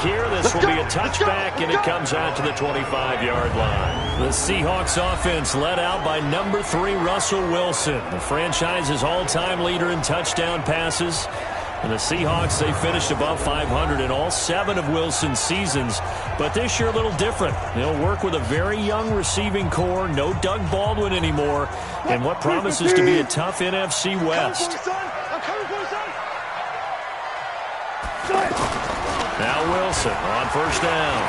here. This will be a touchback, and it comes out to the 25-yard line. The Seahawks offense led out by number 3, Russell Wilson, the franchise's all-time leader in touchdown passes. And the Seahawks, they finished above 500 in all 7 of Wilson's seasons. But this year a little different. They'll work with a very young receiving core, no Doug Baldwin anymore, and what promises to be a tough NFC West. Now Wilson on first down.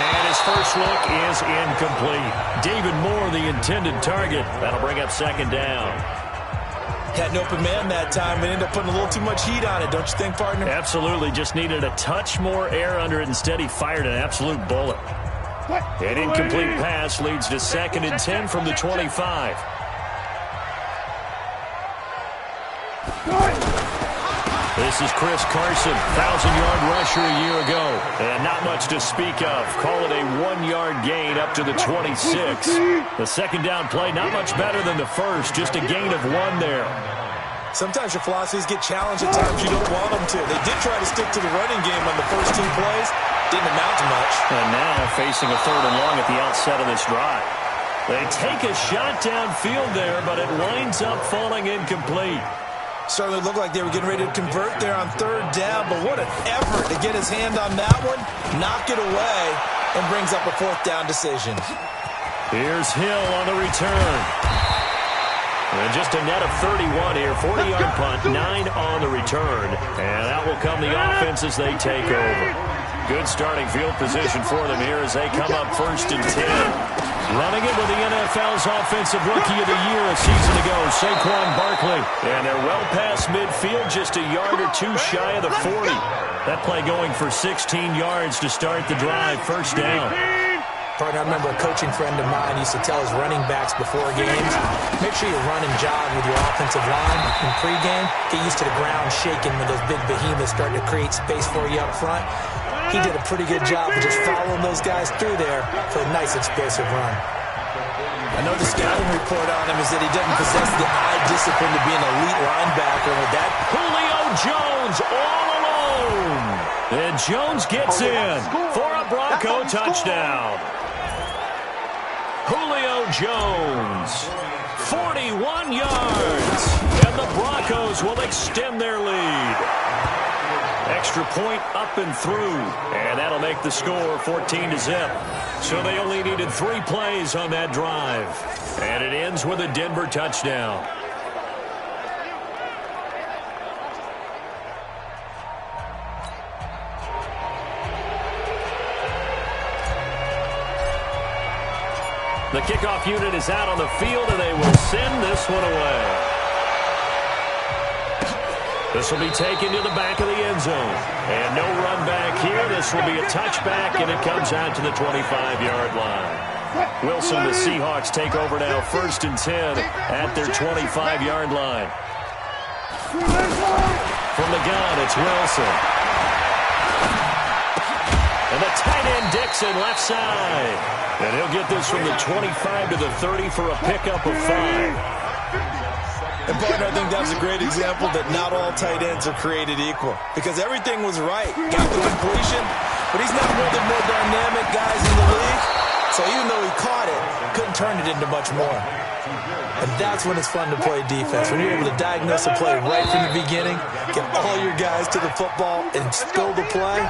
And his first look is incomplete. David Moore, the intended target. That'll bring up second down. Had an open man that time, but ended up putting a little too much heat on it, don't you think, partner? Absolutely. Just needed a touch more air under it. Instead, he fired an absolute bullet. An incomplete pass leads to 2nd and 10 from the 25. This is Chris Carson, 1,000-yard rusher a year ago. And not much to speak of. Call it a 1-yard gain up to the 26. The second down play, not much better than the first. Just a gain of 1 there. Sometimes your philosophies get challenged at times you don't want them to. They did try to stick to the running game on the first 2 plays. Didn't amount to much. And now facing a 3rd and long at the outset of this drive. They take a shot downfield there, but it winds up falling incomplete. Certainly looked like they were getting ready to convert there on 3rd down, but what an effort to get his hand on that one, knock it away, and brings up a 4th down decision. Here's Hill on the return. And just a net of 31 here, 40-yard punt, 9 on the return. And out will come the offense as they take over. Good starting field position for them here as they come up 1st and 10. Running it with the NFL's Offensive Rookie of the Year a season ago, Saquon Barkley. And they're well past midfield, just a yard or 2 shy of the 40. That play going for 16 yards to start the drive, 1st down. Partner, I remember a coaching friend of mine used to tell his running backs before games, make sure you run and jog with your offensive line in pregame. Get used to the ground shaking when those big behemoths starting to create space for you up front. He did a pretty good job of just following those guys through there for a nice explosive run. I know the scouting report on him is that he doesn't possess the eye discipline to be an elite linebacker. And with that, Julio Jones all alone. And Jones gets in for a Bronco touchdown. Julio Jones, 41 yards. And the Broncos will extend their lead. Extra point up and through, and that'll make the score 14-0. So they only needed 3 plays on that drive, and it ends with a Denver touchdown. The kickoff unit is out on the field, and they will send this one away. This will be taken to the back of the end zone. And no run back here. This will be a touchback, and it comes out to the 25-yard line. Wilson, the Seahawks take over now 1st and 10 at their 25-yard line. From the gun, it's Wilson. And the tight end Dixon left side. And he'll get this from the 25 to the 30 for a pickup of 5. And, partner, I think that's a great example that not all tight ends are created equal. Because everything was right. Got the completion, but he's not one of the more dynamic guys in the league. So even though he caught it, couldn't turn it into much more. And that's when it's fun to play defense. When you're able to diagnose a play right from the beginning, get all your guys to the football, and spill the play,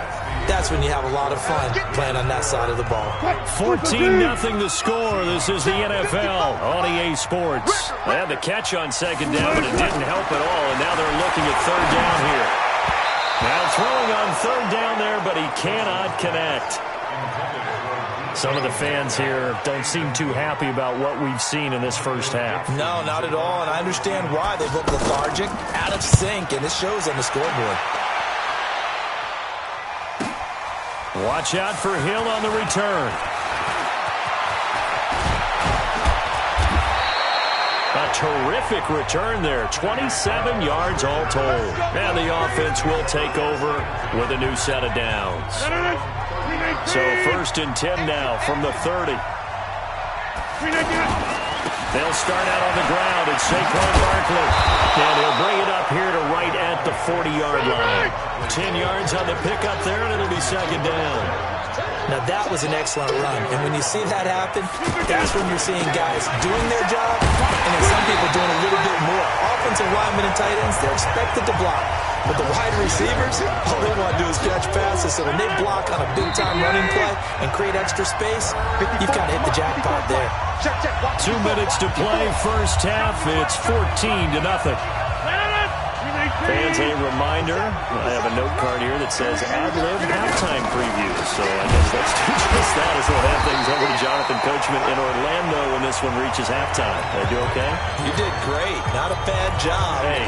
that's when you have a lot of fun playing on that side of the ball. 14-0 the score. This is the NFL on EA Sports. They had the catch on 2nd down, but it didn't help at all, and now they're looking at 3rd down here. Now throwing on 3rd down there, but he cannot connect. Some of the fans here don't seem too happy about what we've seen in this first half. No, not at all, and I understand why. They've looked lethargic, out of sync, and it shows on the scoreboard. Watch out for Hill on the return. A terrific return there. 27 yards all told. And the offense will take over with a new set of downs. So 1st and 10 now from the 30. They'll start out on the ground. It's Saquon Barkley. And he'll bring it up here to right at the 40-yard line. 10 yards on the pickup there, and it'll be second down. Now, that was an excellent run. And when you see that happen, that's when you're seeing guys doing their job and then some people doing a little bit more. Offensive linemen and tight ends, they're expected to block. But the wide receivers, all they want to do is catch passes. So when they block on a big-time running play and create extra space, you've got to hit the jackpot there. 2 minutes to play, first half. It's 14-0. Fans, a reminder, I have a note card here that says ad-lib halftime preview. So I guess let's do just that as we'll have things over to Jonathan Coachman in Orlando when this one reaches halftime. Did I do okay? You did great. Not a bad job. Hey.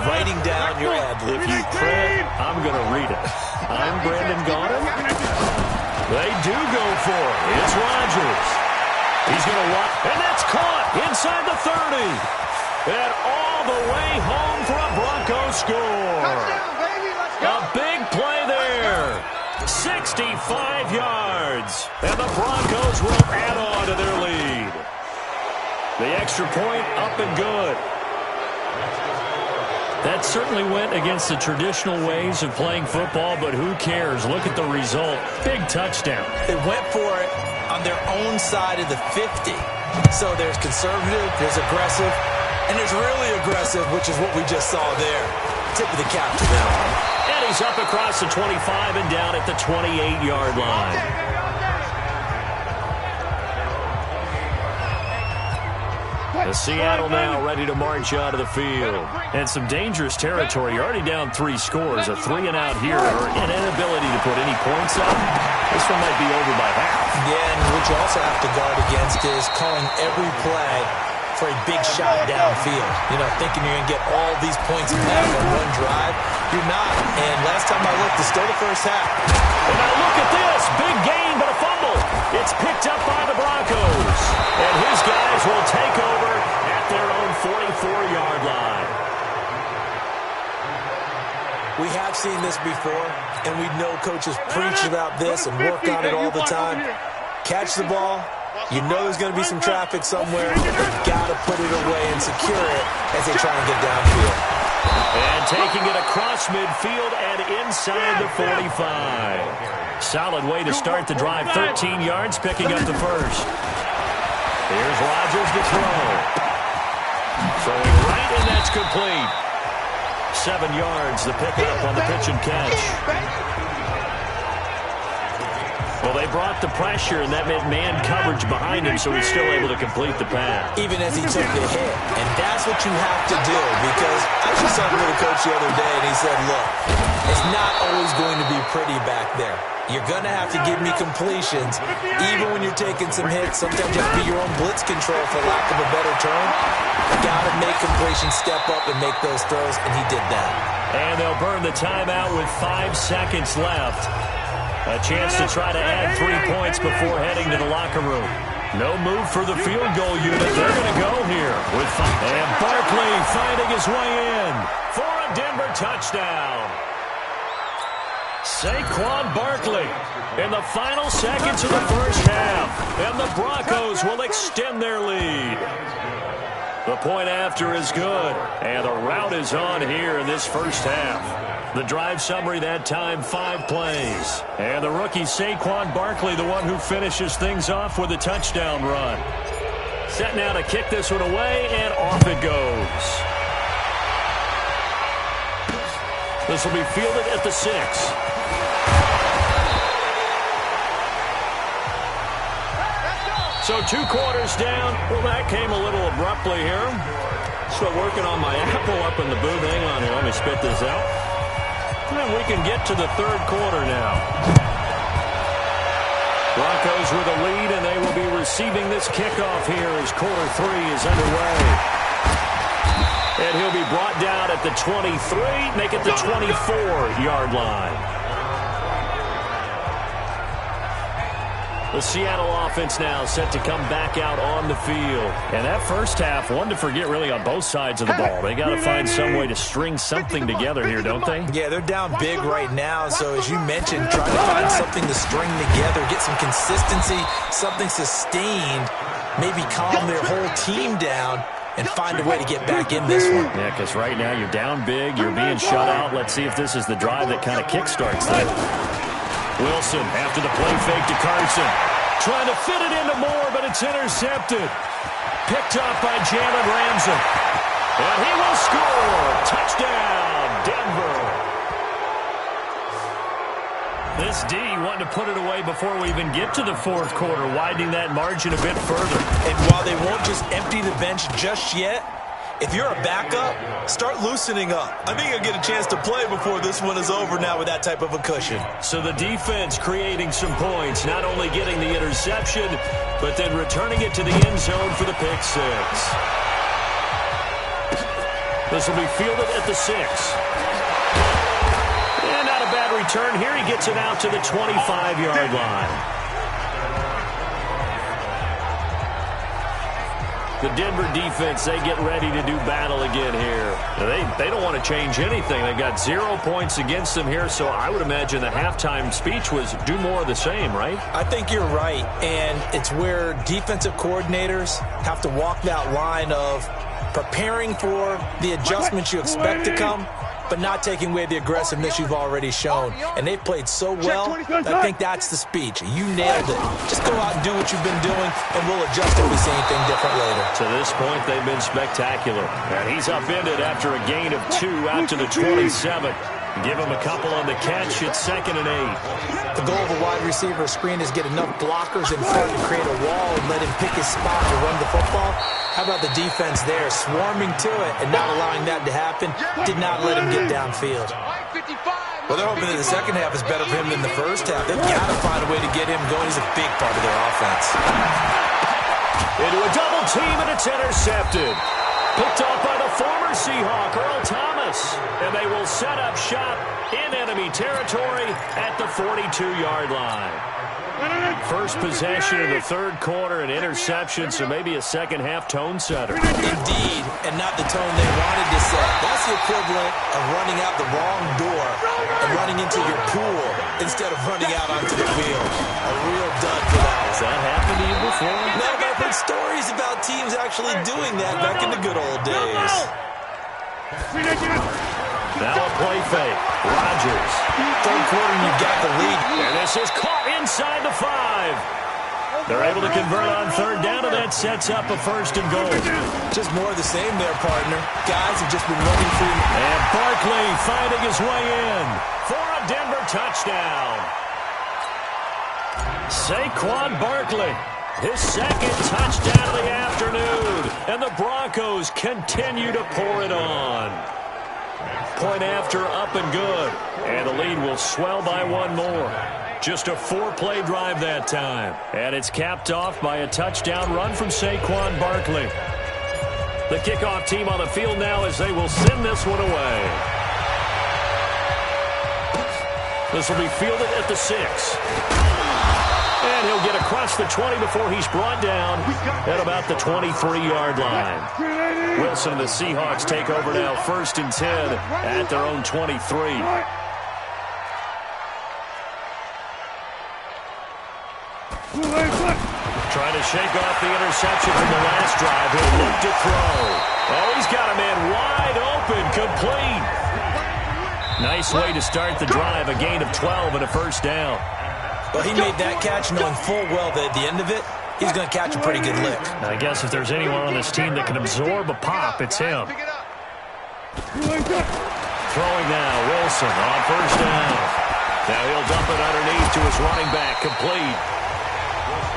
Writing down your ad-lib. If you print, I'm going to read it. I'm Brandon Gaudin. They do go for it. It's Rodgers. He's going to walk, and that's caught inside the 30. And all the way home for a Broncos score. A big play there. 65 yards. And the Broncos will add on to their lead. The extra point up and good. That certainly went against the traditional ways of playing football, but who cares? Look at the result. Big touchdown. They went for it on their own side of the 50. So there's conservative, there's aggressive, and there's really aggressive, which is what we just saw there. Tip of the cap to them. And he's up across the 25 and down at the 28-yard line. The Seattle now ready to march out of the field. And some dangerous territory. You're already down 3 scores. A 3-and-out here or an inability to put any points up. This one might be over by half. Yeah, and what you also have to guard against is calling every play for a big shot downfield. Thinking you're going to get all these points back on one drive. You're not. And last time I looked, it's still the first half. And now look at this. Big gain, but a fumble. It's picked up by the Broncos. And his guys will take over at their own 44-yard line. We have seen this before, and we know coaches preach about this and work on it all the time. Catch the ball. You know there's going to be some traffic somewhere. They've got to put it away and secure it as they try and get downfield. And taking it across midfield and inside the 45. Solid way to start the drive. 13 yards, picking up the first. Here's Rodgers to throw. Throwing right, and that's complete. 7 yards, the pickup on the pitch and catch. Well, they brought the pressure, and that meant man coverage behind him, so he's still able to complete the pass. Even as he took the hit. And that's what you have to do, because I just saw the coach the other day, and he said, look, it's not always going to be pretty back there. You're going to have to give me completions, even when you're taking some hits. Sometimes you have to be your own blitz control, for lack of a better term. Got to make completions, step up, and make those throws, and he did that. And they'll burn the timeout with 5 seconds left. A chance to try to add 3 points before heading to the locker room. No move for the field goal unit. They're going to go here with 5. And Barkley finding his way in for a Denver touchdown. Saquon Barkley in the final seconds of the first half. And the Broncos will extend their lead. The point after is good. And the route is on here in this first half. The drive summary that time, 5 plays. And the rookie Saquon Barkley, the one who finishes things off with a touchdown run. Set now to kick this one away, and off it goes. This will be fielded at the 6. So 2 quarters down. Well, that came a little abruptly here. So working on my apple up in the booth. Hang on here. Let me spit this out. And we can get to the 3rd quarter now. Broncos with a lead, and they will be receiving this kickoff here as quarter 3 is underway. And he'll be brought down at the 23, make it the 24-yard line. The Seattle offense now set to come back out on the field. And that first half, one to forget really on both sides of the ball. They got to find some way to string something together here, don't they? Yeah, they're down big right now. So as you mentioned, trying to find something to string together, get some consistency, something sustained. maybe calm their whole team down and find a way to get back in this one. Yeah, because right now you're down big, you're being shut out. Let's see if this is the drive that kind of kickstarts that. Wilson after the play fake to Carson. Trying to fit it into Moore, but it's intercepted. Picked up by Jalen Ramsey. And he will score. Touchdown, Denver. This D wanting to put it away before we even get to the fourth quarter, widening that margin a bit further. And while they won't just empty the bench just yet, if you're a backup, start loosening up. I think you'll get a chance to play before this one is over now with that type of a cushion. So the defense creating some points, not only getting the interception, but then returning it to the end zone for the pick six. This will be fielded at the 6. And not a bad return here. He gets it out to the 25-yard line. The Denver defense, they get ready to do battle again here. They don't want to change anything. They got 0 points against them here, so I would imagine the halftime speech was do more of the same, right? I think you're right, and it's where defensive coordinators have to walk that line of preparing for the adjustments you expect to come, but not taking away the aggressiveness you've already shown. And they've played so well, I think that's the speech. You nailed it. Just go out and do what you've been doing, and we'll adjust if we see anything different later. To this point, they've been spectacular. And he's upended after a gain of 2 out to the 27. Give him a couple on the catch. It's 2nd and 8. The goal of a wide receiver screen is get enough blockers in front to create a wall and let him pick his spot to run the football. How about the defense there, swarming to it and not allowing that to happen? Did not let him get downfield. Well, they're hoping that the second half is better for him than the first half. They've got to find a way to get him going. He's a big part of their offense. Into a double team, and it's intercepted. Picked off by the former Seahawk, Earl Thomas. And they will set up shop in enemy territory at the 42-yard line. First possession of the third quarter, an interception, so maybe a second-half tone setter. Indeed, and not the tone they wanted to set. That's the equivalent of running out the wrong door and running into your pool instead of running out onto the field. A real dud for that. Has that happened to you before? No, but I've heard stories about teams actually doing that back in the good old days. Now a play fake. Rodgers. Third quarter, you've got the lead. And this is caught inside the 5. They're able to convert on third down, and that sets up a 1st and goal. Just more of the same there, partner. Guys have just been running free. And Barkley finding his way in for a Denver touchdown. Saquon Barkley, his 2nd touchdown of the afternoon. And the Broncos continue to pour it on. Point after, up and good. And the lead will swell by 1 more. Just a 4-play drive that time. And it's capped off by a touchdown run from Saquon Barkley. The kickoff team on the field now as they will send this one away. This will be fielded at the 6. And he'll get across the 20 before he's brought down at about the 23-yard line. Wilson and the Seahawks take over now, 1st and 10 at their own 23. Trying to shake off the interception from the last drive. He'll look to throw. Oh, he's got a man wide open, complete. Nice way to start the drive, a gain of 12 and a 1st down. Well, he made that catch knowing full well that at the end of it, he's going to catch a pretty good lick. I guess if there's anyone on this team that can absorb a pop, it's him. Throwing now, Wilson on 1st down. Now he'll dump it underneath to his running back, complete.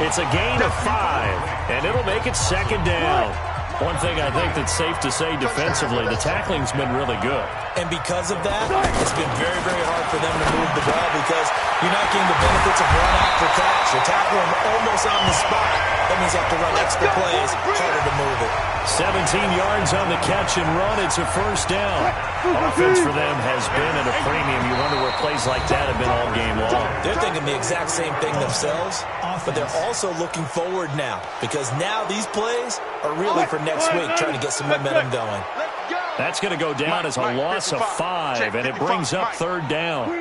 It's a gain of 5, and it'll make it 2nd down. One thing I think that's safe to say defensively, the tackling's been really good. And because of that, it's been very, very hard for them to move the ball because you're not getting the benefits of run after catch. You're tackling almost on the spot. That means you have to run extra plays, harder to move it. 17 yards on the catch and run. It's a 1st down. Offense for them has been at a premium. You wonder where plays like that have been all game long. They're thinking the exact same thing themselves, but they're also looking forward now because now these plays are really for next week, trying to get some momentum going. That's going to go down as a loss of 5, and it brings up 3rd down.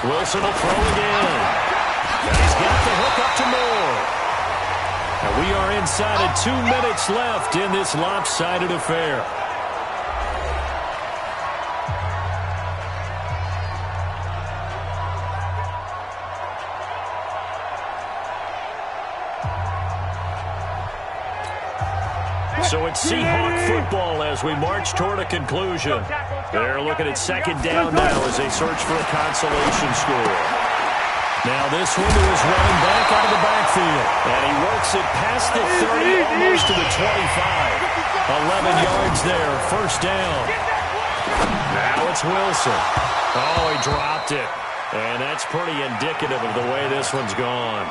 Wilson will throw again. And he's got the hook up to Moore. And we are inside of 2 minutes left in this lopsided affair. So it's Seahawk football as we march toward a conclusion. They're looking at second down now as they search for a consolation score. Now this one is running back out of the backfield. And he works it past the 30, almost to the 25. 11 yards there, first down. Now it's Wilson. Oh, he dropped it. And that's pretty indicative of the way this one's gone.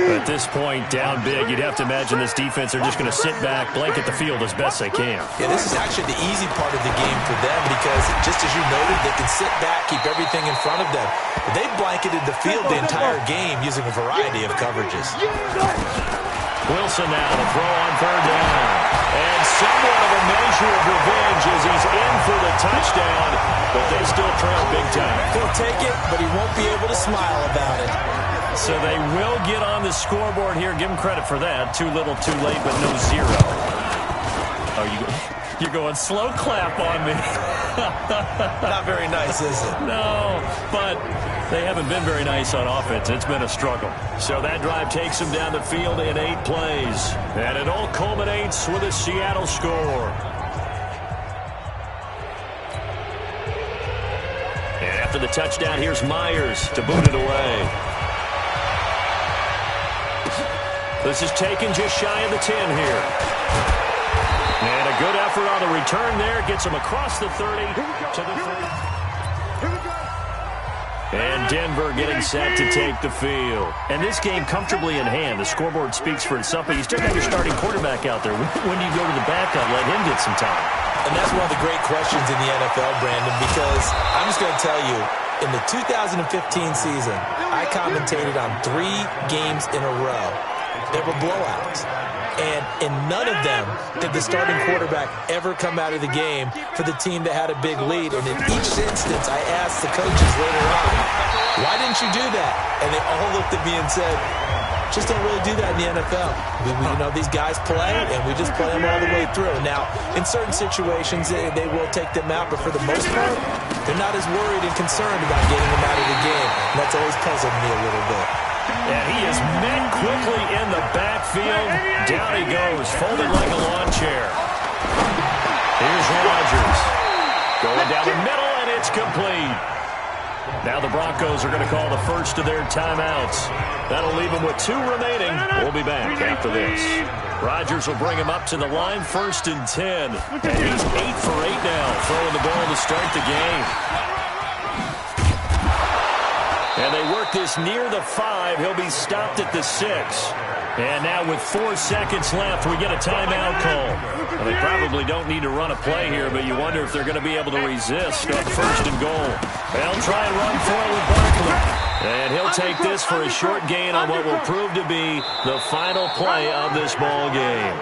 At this point, down big, you'd have to imagine this defense are just going to sit back, blanket the field as best they can. Yeah, this is actually the easy part of the game for them because, just as you noted, they can sit back, keep everything in front of them. But they've blanketed the field the entire game using a variety of coverages. Wilson now to throw on third down. And somewhat of a measure of revenge as he's in for the touchdown, but they still trail big time. He'll take it, but he won't be able to smile about it. So they will get on the scoreboard here. Give him credit for that. Too little, too late, but no zero. Oh, you're going slow clap on me. Not very nice, is it? No, but they haven't been very nice on offense. It's been a struggle. So that drive takes them down the field in 8 plays. And it all culminates with a Seattle score. And after the touchdown, here's Myers to boot it away. This is taken just shy of the 10 here. And a good effort on the return there. Gets him across the 30 to the 30. And Denver getting set to take the field. And this game comfortably in hand. The scoreboard speaks for itself, but you still got your starting quarterback out there. When do you go to the backup? Let him get some time. And that's one of the great questions in the NFL, Brandon, because I'm just going to tell you, in the 2015 season, I commentated on 3 games in a row. There were blowouts. And in none of them did the starting quarterback ever come out of the game for the team that had a big lead. And in each instance, I asked the coaches later on, why didn't you do that? And they all looked at me and said, just don't really do that in the NFL. These guys play, and we just play them all the way through. Now, in certain situations, they will take them out, but for the most part, they're not as worried and concerned about getting them out of the game. And that's always puzzled me a little bit. And he is met quickly in the backfield. Down he goes, folded like a lawn chair. Here's Rodgers. Going down the middle, and it's complete. Now the Broncos are going to call the first of their timeouts. That'll leave them with 2 remaining. We'll be back after this. Rodgers will bring him up to the line, 1st and 10. And he's 8 for 8 now, throwing the ball to start the game. And they work this near the 5. He'll be stopped at the 6. And now with 4 seconds left, we get a timeout call. Well, they probably don't need to run a play here, but you wonder if they're going to be able to resist on 1st and goal. They'll try and run for it with Barkley. And he'll take this for a short gain on what will prove to be the final play of this ball game.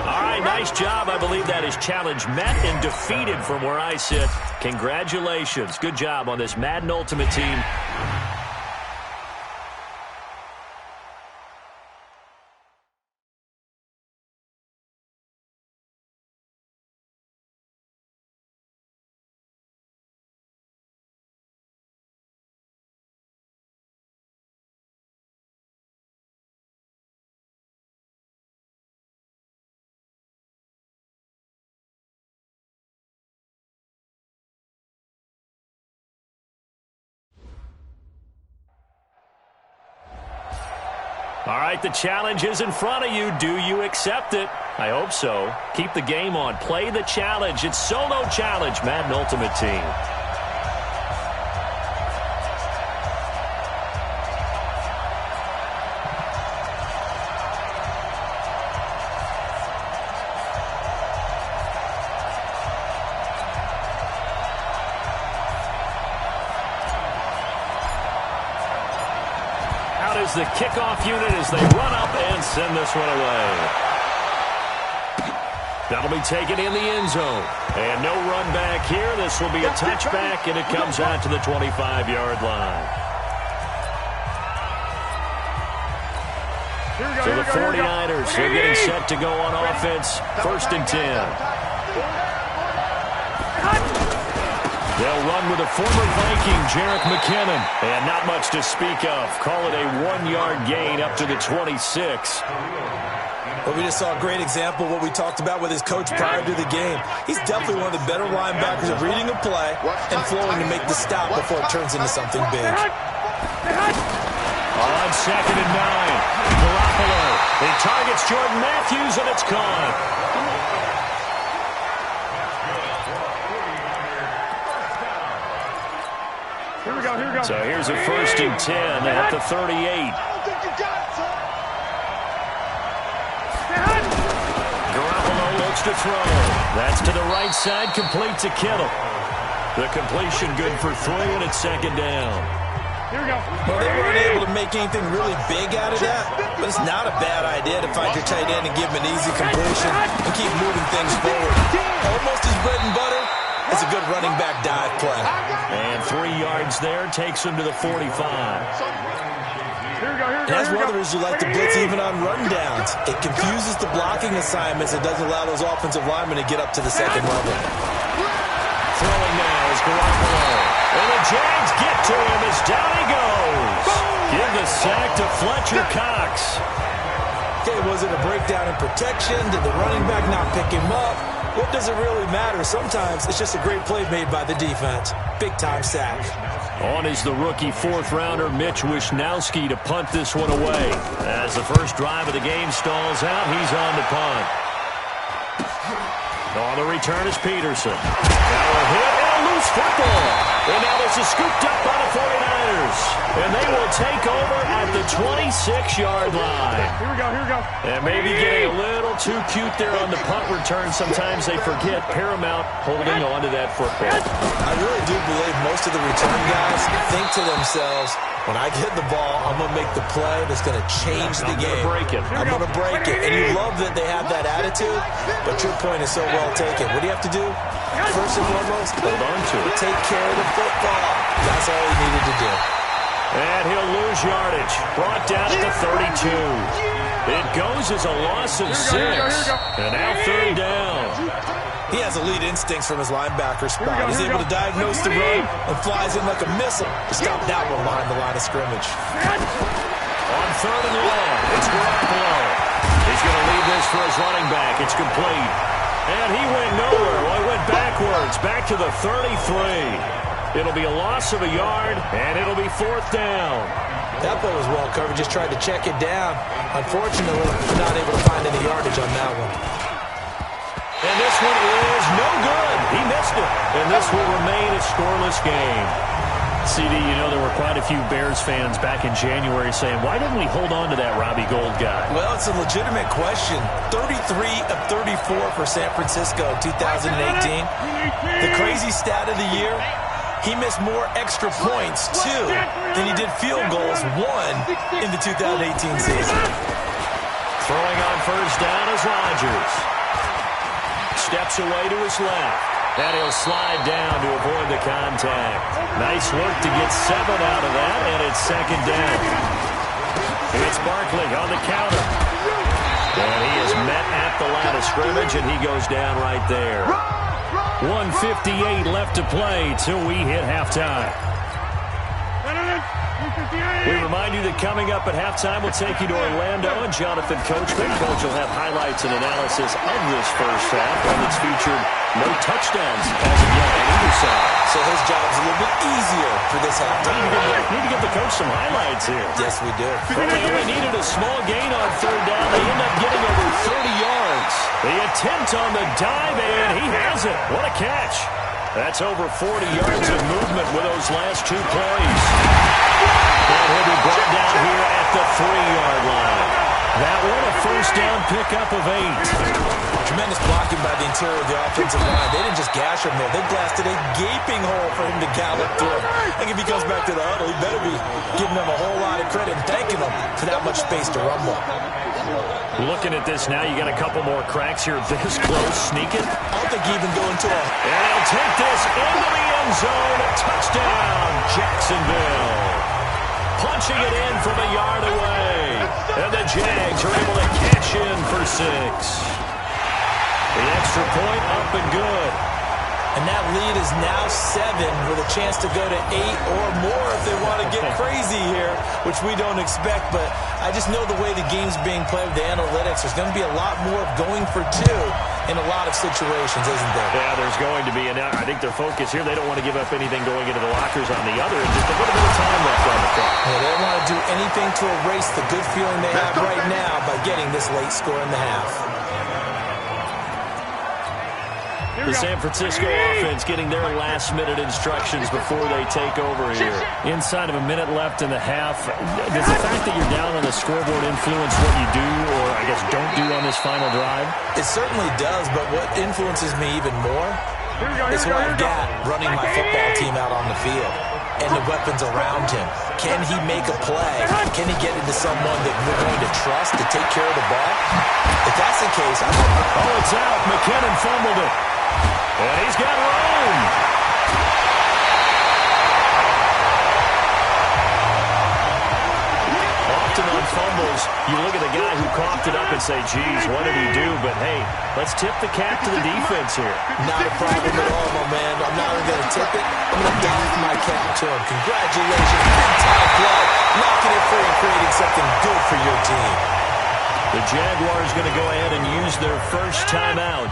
All right, nice job. I believe that is challenge met and defeated from where I sit. Congratulations. Good job on this Madden Ultimate Team. All right, the challenge is in front of you. Do you accept it? I hope so. Keep the game on. Play the challenge. It's solo challenge, Madden Ultimate Team. The kickoff unit as they run up and send this one away. That'll be taken in the end zone. And no run back here. This will be a touchback, and it comes out to the 25-yard line. So the 49ers are getting set to go on offense. 1st and 10. They'll run with a former Viking, Jerick McKinnon. And not much to speak of. Call it a 1-yard gain up to the 26. Well, we just saw a great example of what we talked about with his coach prior to the game. He's definitely one of the better linebackers at reading a play and flowing to make the stop before it turns into something big. On 2nd and 9, Garoppolo. He targets Jordan Matthews, and it's caught. Here we go. So here's a 1st and 10 at the 38. Garoppolo looks to throw. That's to the right side, complete to Kittle. The completion good for 3, and it's 2nd down. Here we go. Well, they weren't able to make anything really big out of that, but it's not a bad idea to find your tight end and give him an easy completion and keep moving things forward. Almost his bread and butter. It's a good running back dive play. And 3 yards there takes him to the 45. And that's one of the reasons you like to blitz even on rundowns. It confuses the blocking assignments. It doesn't allow those offensive linemen to get up to the second level. Throwing now is Garoppolo. And the Jags get to him as down he goes. Give the sack to Fletcher Cox. Okay, was it a breakdown in protection? Did the running back not pick him up? What does it really matter? Sometimes it's just a great play made by the defense. Big-time sack. On is the rookie 4th-rounder Mitch Wishnowsky to punt this one away. As the first drive of the game stalls out, he's on to punt. On the return is Peterson. Now a hit and a loose football. And now this is scooped up by the 49ers. And they will take over at the 26-yard line. Here we go. And maybe getting a little too cute there on the punt return. Sometimes they forget Paramount holding on to that football. I really do believe most of the return guys think to themselves, when I get the ball, I'm going to make the play that's going to change the game. I'm going to break it. And you love that they have that attitude, but your point is so well taken. What do you have to do? First and foremost, hold on to it. Take care of the football. That's all he needed to do. And he'll lose yardage. Brought down at the 32. It goes as a loss of 6. And now 3rd down. He has elite instincts from his linebacker spot. He's able to diagnose the run and flies in like a missile to stop that one behind the line of scrimmage. On 3rd and long, it's Garoppolo. He's going to leave this for his running back. It's complete. And he went nowhere. Well, he went backwards, back to the 33. It'll be a loss of a yard, and it'll be 4th down. That play was well covered. Just tried to check it down. Unfortunately, not able to find any yardage on that one. And this one is no good. He missed it. And this will remain a scoreless game. CD, you know there were quite a few Bears fans back in January saying, why didn't we hold on to that Robbie Gould guy? Well, it's a legitimate question. 33 of 34 for San Francisco in 2018. The crazy stat of the year, he missed more extra points, 2, than he did field goals, 1, in the 2018 season. Throwing on 1st down is Rodgers. Steps away to his left. And he'll slide down to avoid the contact. Nice work to get 7 out of that, and it's 2nd down. It's Barkley on the counter. And he is met at the line of scrimmage, and he goes down right there. 1:58 left to play till we hit halftime. We remind you that coming up at halftime, we'll take you to Orlando, and Jonathan Coachman. Coach will have highlights and analysis of this first half, and it's featured no touchdowns as of yet on either side. So his job's a little bit easier for this halftime. Need to give the coach some highlights here. Yes, we do. Well, they only needed a small gain on 3rd down. They end up getting over 30 yards. The attempt on the dive, and he has it. What a catch. That's over 40 yards of movement with those last 2 plays. And he'll be brought down here at the 3-yard line. That one a 1st down pickup of 8. Tremendous blocking by the interior of the offensive line. They didn't just gash him there. They blasted a gaping hole for him to gallop through. I think if he comes back to the huddle, he better be giving them a whole lot of credit and thanking them for that much space to rumble. Looking at this now, you got a couple more cracks here. This close, sneak it. I don't think he even go into a... And he'll take this into the end zone. Touchdown, Jacksonville. Punching it in from a yard away. And the Jags are able to cash in for 6. The extra point up and good. And that lead is now 7 with a chance to go to 8 or more if they want to get crazy here, which we don't expect. But I just know the way the game's being played with the analytics, there's going to be a lot more of going for 2 in a lot of situations, isn't there? Yeah, there's going to be. And I think their focus here, they don't want to give up anything going into the lockers on the other. And just a little bit of time left on the clock. Yeah, they don't want to do anything to erase the good feeling they have right now by getting this late score in the half. The San Francisco offense getting their last-minute instructions before they take over here. Inside of a minute left in the half, does the fact that you're down on the scoreboard influence what you do or, I guess, don't do on this final drive? It certainly does, but what influences me even more is who I've got running my football team out on the field and the weapons around him. Can he make a play? Can he get into someone that we're going to trust to take care of the ball? If that's the case, oh, it's out. McKinnon fumbled it. And he's got room. Often on fumbles, you look at the guy who coughed it up and say, geez, what did he do? But, hey, let's tip the cap to the defense here. Not a problem at all, my man. I'm not even going to tip it. I'm going to doff my cap to him. Congratulations. Big-time play. Knocking it free and creating something good for your team. The Jaguars going to go ahead and use their first timeout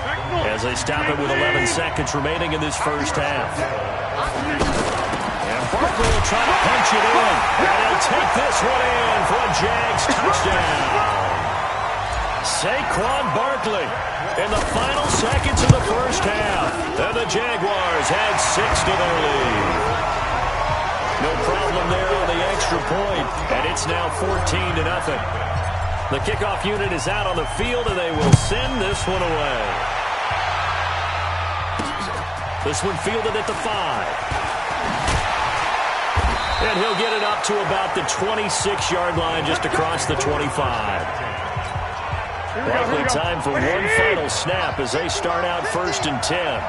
as they stop it with 11 seconds remaining in this first half. And Barkley will try to punch it in. And he'll take this one in for a Jags touchdown. Saquon Barkley in the final seconds of the first half. And the Jaguars add 6 to their lead. No problem there on the extra point. And it's now 14-0. The kickoff unit is out on the field, and they will send this one away. This one fielded at the 5. And he'll get it up to about the 26-yard line, just across the 25. Likely time for one final snap as they start out 1st and 10.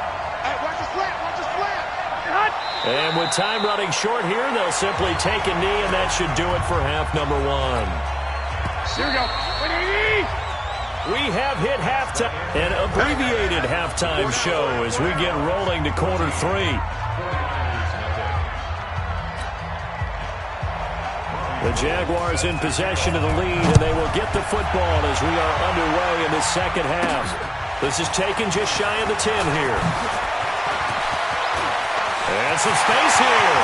And with time running short here, they'll simply take a knee, and that should do it for half number 1. Here we go. We have hit halftime, an abbreviated halftime show as we get rolling to quarter 3. The Jaguars in possession of the lead, and they will get the football as we are underway in the second half. This is taken just shy of the 10 here. And some space here.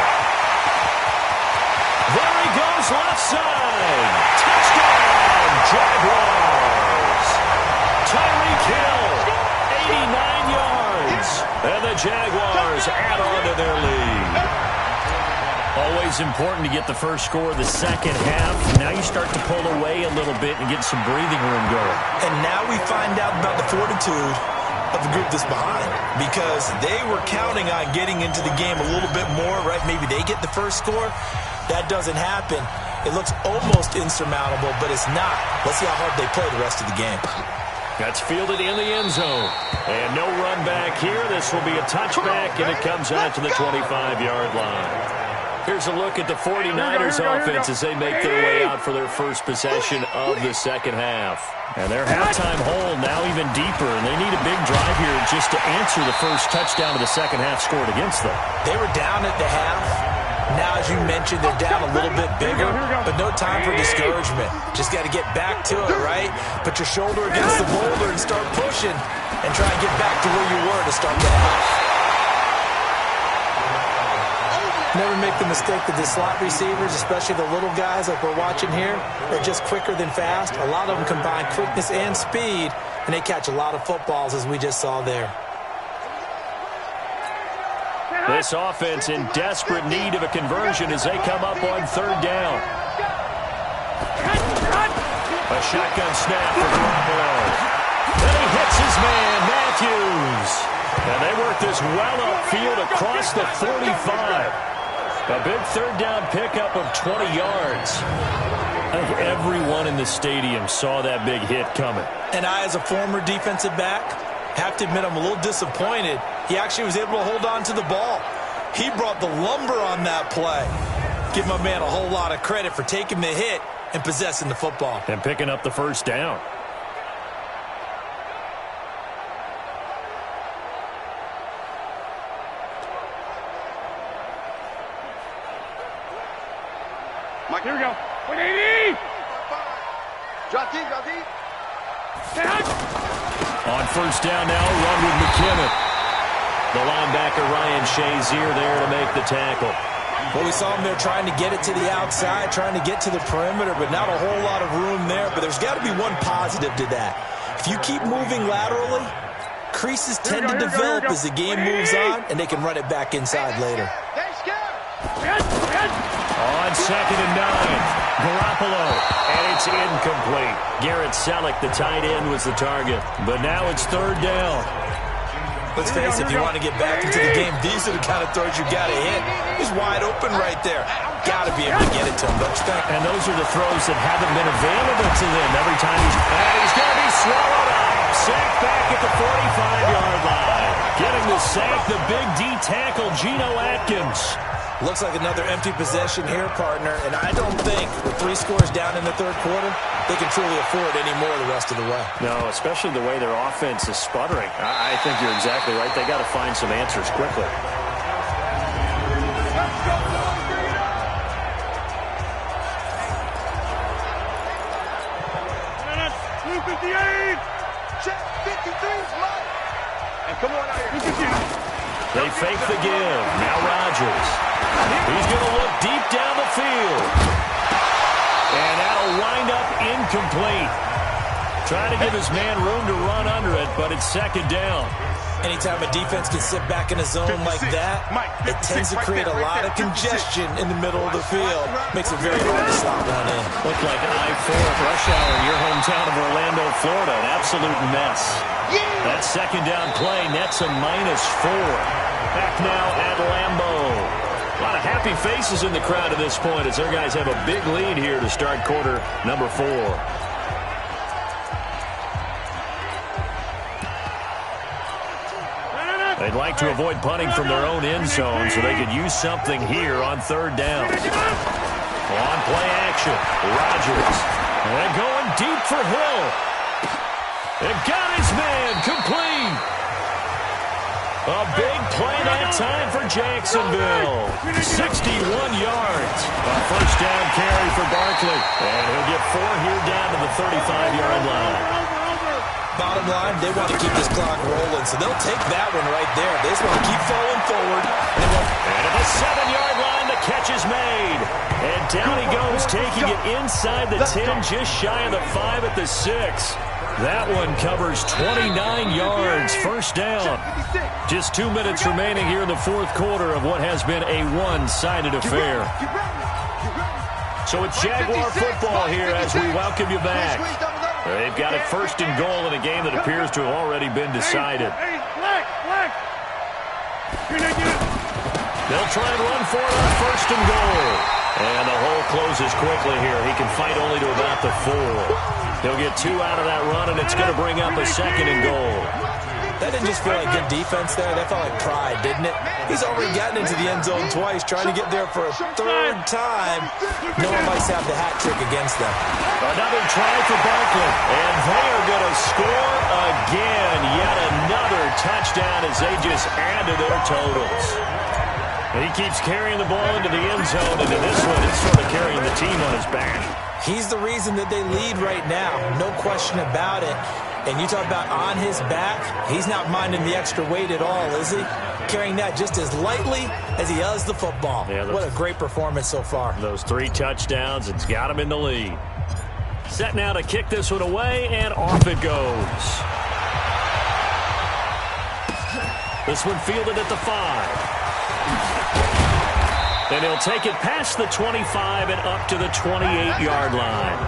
There he goes, left side. Touchdown, Jaguars. Tyreek Hill, 89 yards. And the Jaguars add on to their lead. Always important to get the first score of the second half. Now you start to pull away a little bit and get some breathing room going. And now we find out about the fortitude of the group that's behind, because they were counting on getting into the game a little bit more, right? Maybe they get the first score. That doesn't happen. It looks almost insurmountable, but it's not. Let's see how hard they play the rest of the game. That's fielded in the end zone. And no run back here. This will be a touchback, and it comes out to the 25-yard line. Here's a look at the 49ers offense as they make their way out for their first possession of the second half. And their halftime hole now even deeper, and they need a big drive here just to answer the first touchdown of the second half scored against them. They were down at the half. Now, as you mentioned, they're down a little bit bigger, but no time for discouragement. Just got to get back to it, right? Put your shoulder against the boulder and start pushing and try and get back to where you were to start the half. Never make the mistake that the slot receivers, especially the little guys like we're watching here, are just quicker than fast. A lot of them combine quickness and speed, and they catch a lot of footballs, as we just saw there. This offense in desperate need of a conversion as they come up on 3rd down. A shotgun snap for Garoppolo. And he hits his man, Matthews. And they work this well upfield across the 45. A big third down pickup of 20 yards. I think everyone in the stadium saw that big hit coming. And I, as a former defensive back, have to admit I'm a little disappointed. He actually was able to hold on to the ball. He brought the lumber on that play. Give my man a whole lot of credit for taking the hit and possessing the football. And picking up the first down. Mike, here we go. 180! Drop deep, drop deep. On first down now, run with McKinnon. The linebacker Ryan Shazier there to make the tackle. Well, we saw him there trying to get it to the outside, trying to get to the perimeter, but not a whole lot of room there. But there's got to be one positive to that. If you keep moving laterally, creases tend to develop as the game moves on, and they can run it back inside later. On 2nd and 9, Garoppolo, and it's incomplete. Garrett Selleck, the tight end, was the target. But now it's 3rd down. Let's face it, if you want to get back into the game, these are the kind of throws you got to hit. He's wide open right there. Got to be able to get it to him, don't you think? And those are the throws that haven't been available to them every time he's going to be swallowed up. Sacked back at the 45-yard line. Getting the sack, the big D tackle, Geno Atkins. Looks like another empty possession here, partner, and I don't think with 3 scores down in the 3rd quarter, they can truly afford any more the rest of the way. No, especially the way their offense is sputtering. I think you're exactly right. They got to find some answers quickly. Check 53, Mike. And come on out here. They fake the give. Now Rodgers. He's going to look deep down the field. And that'll wind up incomplete. Trying to give his man room to run under it, but it's 2nd down. Anytime a defense can sit back in a zone like that, it tends to create a lot of congestion in the middle of the field. Makes it very hard to slot one in. Looked like I-4 at rush hour in your hometown of Orlando, Florida. An absolute mess. That 2nd down play nets a -4. Back now at Lambeau. A lot of happy faces in the crowd at this point as their guys have a big lead here to start quarter number 4. They'd like to avoid punting from their own end zone so they could use something here on 3rd down. On play action, Rodgers. And going deep for Hill. And got his man complete. A big play that time for Jacksonville. 61 yards. A first down carry for Barkley. And he'll get 4 here down to the 35-yard line. Bottom line, they want to keep this clock rolling, so they'll take that one right there. They just want to keep falling forward. And at the 7-yard line, the catch is made. And down he goes, taking it inside the 10, just shy of the 5 at the 6. That one covers 29 yards, first down. Just 2 minutes remaining here in the 4th quarter of what has been a one-sided affair. So it's Jaguar football here as we welcome you back. They've got it 1st and goal in a game that appears to have already been decided. They'll try and run for it on 1st and goal. And the hole closes quickly here. He can fight only to about the 4. He'll get 2 out of that run, and it's going to bring up a 2nd and goal. That didn't just feel like good defense there. That felt like pride, didn't it? He's already gotten into the end zone twice, trying to get there for a 3rd time. No one might have the hat trick against them. Another try for Barkley. And they are going to score again. Yet another touchdown as they just add to their totals. And he keeps carrying the ball into the end zone. And in this one, he's sort of carrying the team on his back. He's the reason that they lead right now. No question about it. And you talk about on his back, he's not minding the extra weight at all, is he? Carrying that just as lightly as he does the football. Yeah, what a great performance so far. Those 3 touchdowns, it's got him in the lead. Set now to kick this one away, and off it goes. This one fielded at the 5. And he'll take it past the 25 and up to the 28-yard line.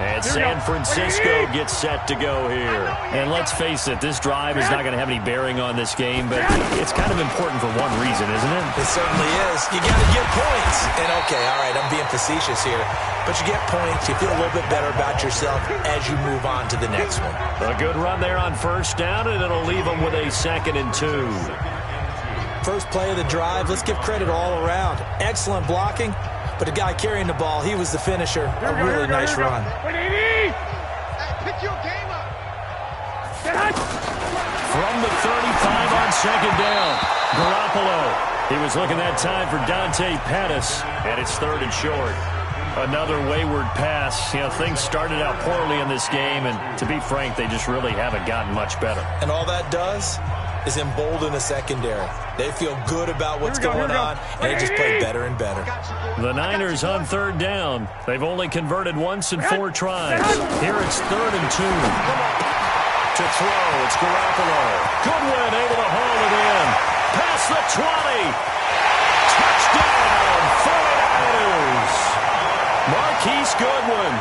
And San Francisco gets set to go here. And let's face it, this drive is not going to have any bearing on this game, but it's kind of important for one reason, isn't it? It certainly is. You got to get points. And, okay, all right, I'm being facetious here. But you get points, you feel a little bit better about yourself as you move on to the next one. A good run there on first down, and it'll leave them with a 2nd and 2. First play of the drive, let's give credit all around. Excellent blocking, but the guy carrying the ball, he was the finisher. A really nice run. Pick your game up. From the 35 on 2nd down, Garoppolo. He was looking that time for Dante Pettis, and it's 3rd and short. Another wayward pass. You know, things started out poorly in this game, and to be frank, they just really haven't gotten much better. And all that does is embolden the secondary. They feel good about what's going on, and they just play better and better. The Niners on 3rd down. They've only converted once in 4 tries. Here it's 3rd and 2. To throw, it's Garoppolo. Goodwin able to haul it in. Past the 20. Touchdown, 49ers. Marquise Goodwin,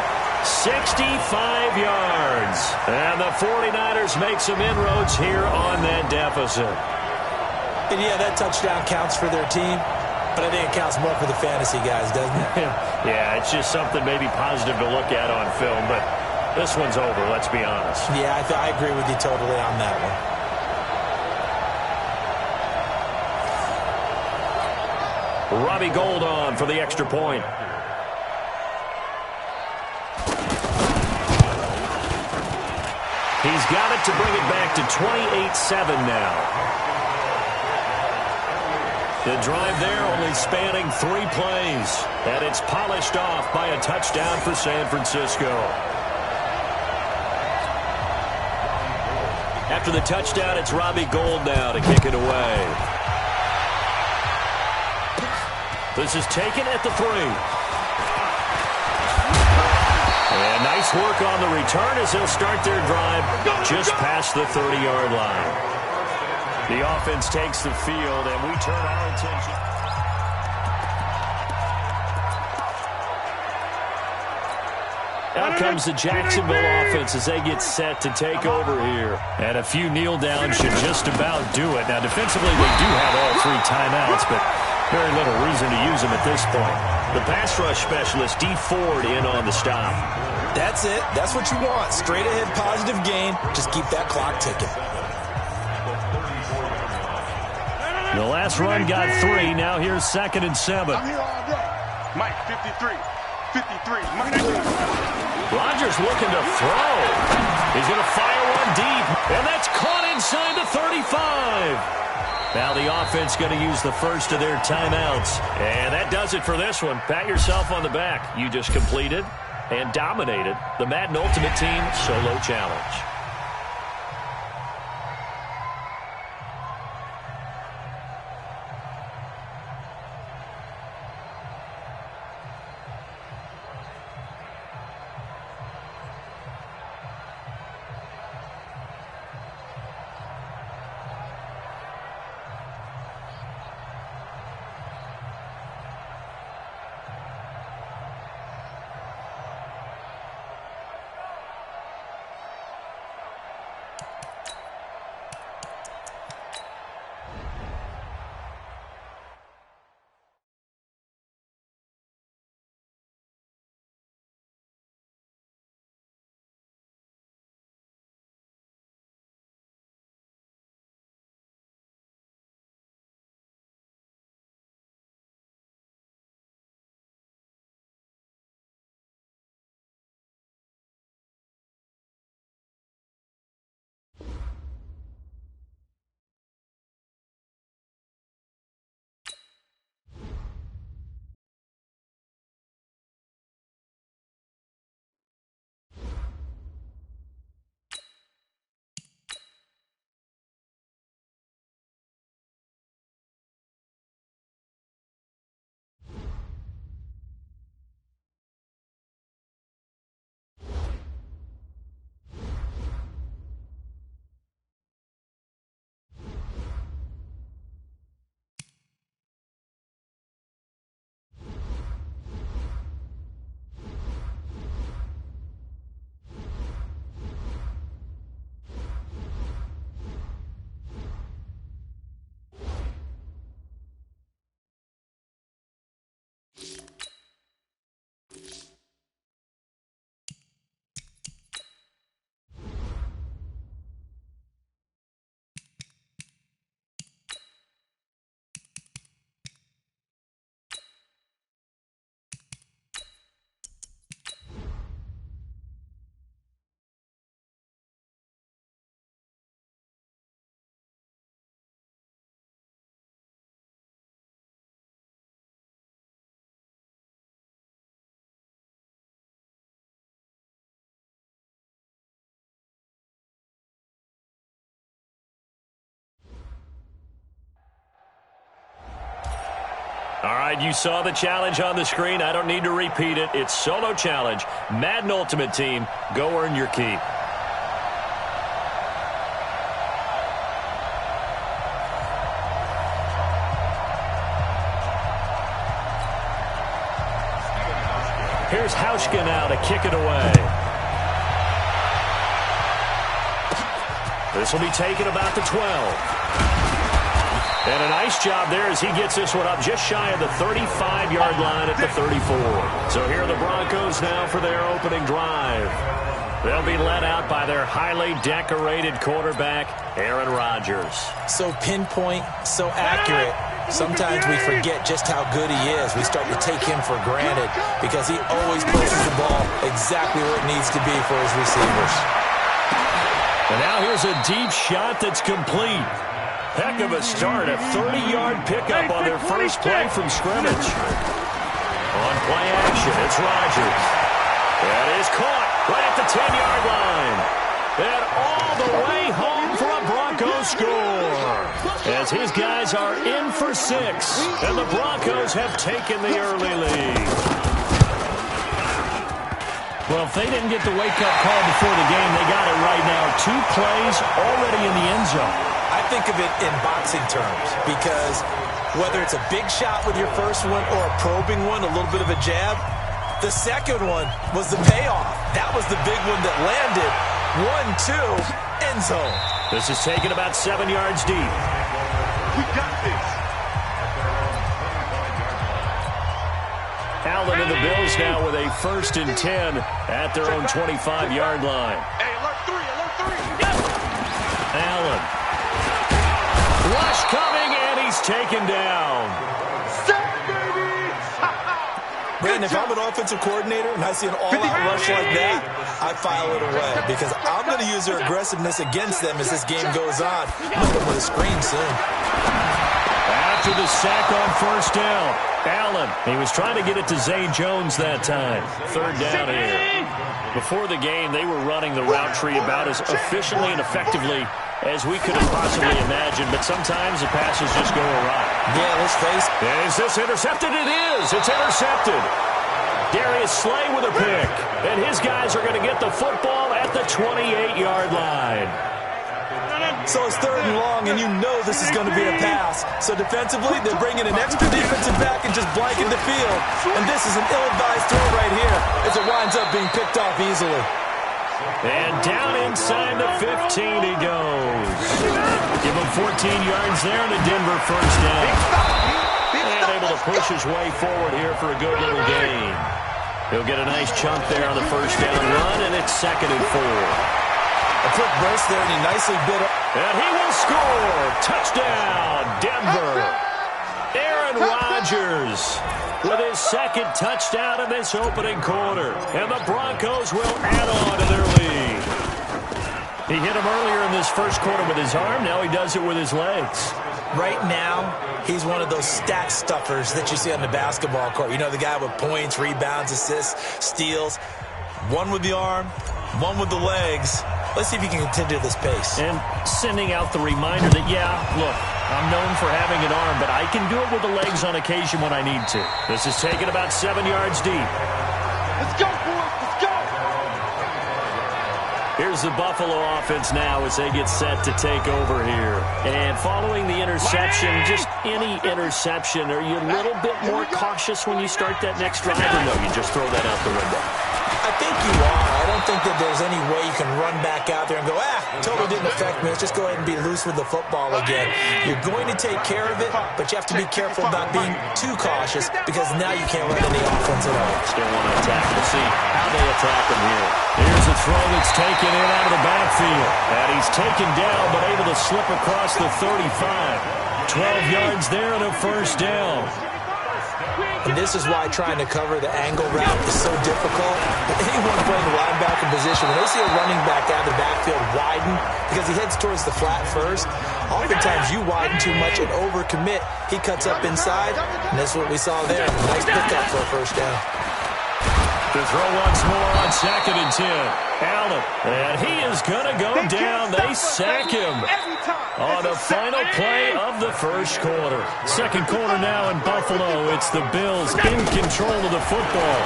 65 yards. And the 49ers make some inroads here on that deficit. And yeah, that touchdown counts for their team, but I think it counts more for the fantasy guys, doesn't it? Yeah, it's just something maybe positive to look at on film, but this one's over, let's be honest. Yeah, I agree with you totally on that one. Robbie Gould on for the extra point. He's got it to bring it back to 28-7 now. The drive there only spanning 3 plays, and it's polished off by a touchdown for San Francisco. After the touchdown, it's Robbie Gould now to kick it away. This is taken at the 3. And nice work on the return as they'll start their drive just past the 30-yard line. The offense takes the field, and we turn our attention. Out comes the Jacksonville offense as they get set to take over here. And a few kneel downs should just about do it. Now, defensively, they do have all 3 timeouts, but very little reason to use them at this point. The pass rush specialist, D. Ford, in on the stop. That's it. That's what you want. Straight ahead positive gain. Just keep that clock ticking. The last run got 3. Now here's 2nd and 7. I'm here all day. Mike, 53. 53. Mike. Rodgers looking to throw. He's going to fire one deep. And that's caught inside the 35. Now the offense going to use the first of their timeouts. And that does it for this one. Pat yourself on the back. You just completed and dominated the Madden Ultimate Team Solo Challenge. All right, you saw the challenge on the screen. I don't need to repeat it. It's solo challenge. Madden Ultimate Team, go earn your keep. Here's Hauschka now to kick it away. This will be taken about the 12. And a nice job there as he gets this one up just shy of the 35-yard line at the 34. So here are the Broncos now for their opening drive. They'll be led out by their highly decorated quarterback, Aaron Rodgers. So pinpoint, so accurate. Sometimes we forget just how good he is. We start to take him for granted because he always places the ball exactly where it needs to be for his receivers. And now here's a deep shot that's complete. Heck of a start, a 30-yard pickup on their first play from scrimmage. On play action, it's Rodgers. That is caught right at the 10-yard line. And all the way home for a Broncos score. As his guys are in for 6, and the Broncos have taken the early lead. Well, if they didn't get the wake-up call before the game, they got it right now. 2 plays already in the end zone. I think of it in boxing terms because whether it's a big shot with your first one or a probing one, a little bit of a jab, the second one was the payoff. That was the big one that landed. 1-2, end zone. This is taken about 7 yards deep. We got this. Allen and the Bills now with a 1st and 10 at their own 25-yard line. Hey, alert 3, alert 3. Yes. Allen. Rush coming, and he's taken down. Brandon, if I'm an offensive coordinator and I see an all-out rush like that, I file it away because I'm going to use their aggressiveness against them as this game goes on. I'm going to put a screen soon. After the sack on 1st down, Allen, he was trying to get it to Zay Jones that time. 3rd down here. Before the game, they were running the route tree about as efficiently and effectively as we could have possibly imagined, but sometimes the passes just go awry. Yeah, let's face it. Is this intercepted? It is. It's intercepted. Darius Slay with a pick, and his guys are going to get the football at the 28-yard line. So it's 3rd and long, and you know this is going to be a pass. So defensively, they're bringing an extra defensive back and just blanking the field. And this is an ill-advised throw right here as it winds up being picked off easily. And down inside the 15 he goes. Give him 14 yards there and a Denver 1st down. And able to push his way forward here for a good little gain. He'll get a nice chunk there on the 1st down run, and it's 2nd and 4. A quick burst there, and he nicely bit up. And he will score. Touchdown, Denver. Aaron Rodgers with his 2nd touchdown in this opening quarter. And the Broncos will add on to their lead. He hit him earlier in this 1st quarter with his arm. Now he does it with his legs. Right now, he's one of those stat stuffers that you see on the basketball court. You know, the guy with points, rebounds, assists, steals. One with the arm, one with the legs. Let's see if he can continue this pace. And sending out the reminder that, yeah, look, I'm known for having an arm, but I can do it with the legs on occasion when I need to. This is taken about 7 yards deep. Let's go, boys. Let's go. Here's the Buffalo offense now as they get set to take over here. And following the interception, just any interception, are you a little bit more cautious when you start that next drive? Or no, you just throw that out the window? I think you are. I don't think that there's any way you can run back out there and go, totally didn't affect me. Let's just go ahead and be loose with the football again. You're going to take care of it, but you have to be careful about being too cautious because now you can't run any offense at all. Still want to attack. We'll see how they attack him here. Here's a throw that's taken in out of the backfield. And he's taken down but able to slip across the 35. 12 yards there and a 1st down. And this is why trying to cover the angle route is so difficult. Anyone playing the linebacker position, when they see a running back out of the backfield widen, because he heads towards the flat first, oftentimes you widen too much and overcommit. He cuts up inside, and that's what we saw there. Nice pickup for a 1st down. To throw once more on 2nd and 10. Allen, and he is going to go down. They sack him on the final play of the first quarter. Second quarter now in Buffalo. It's the Bills in control of the football.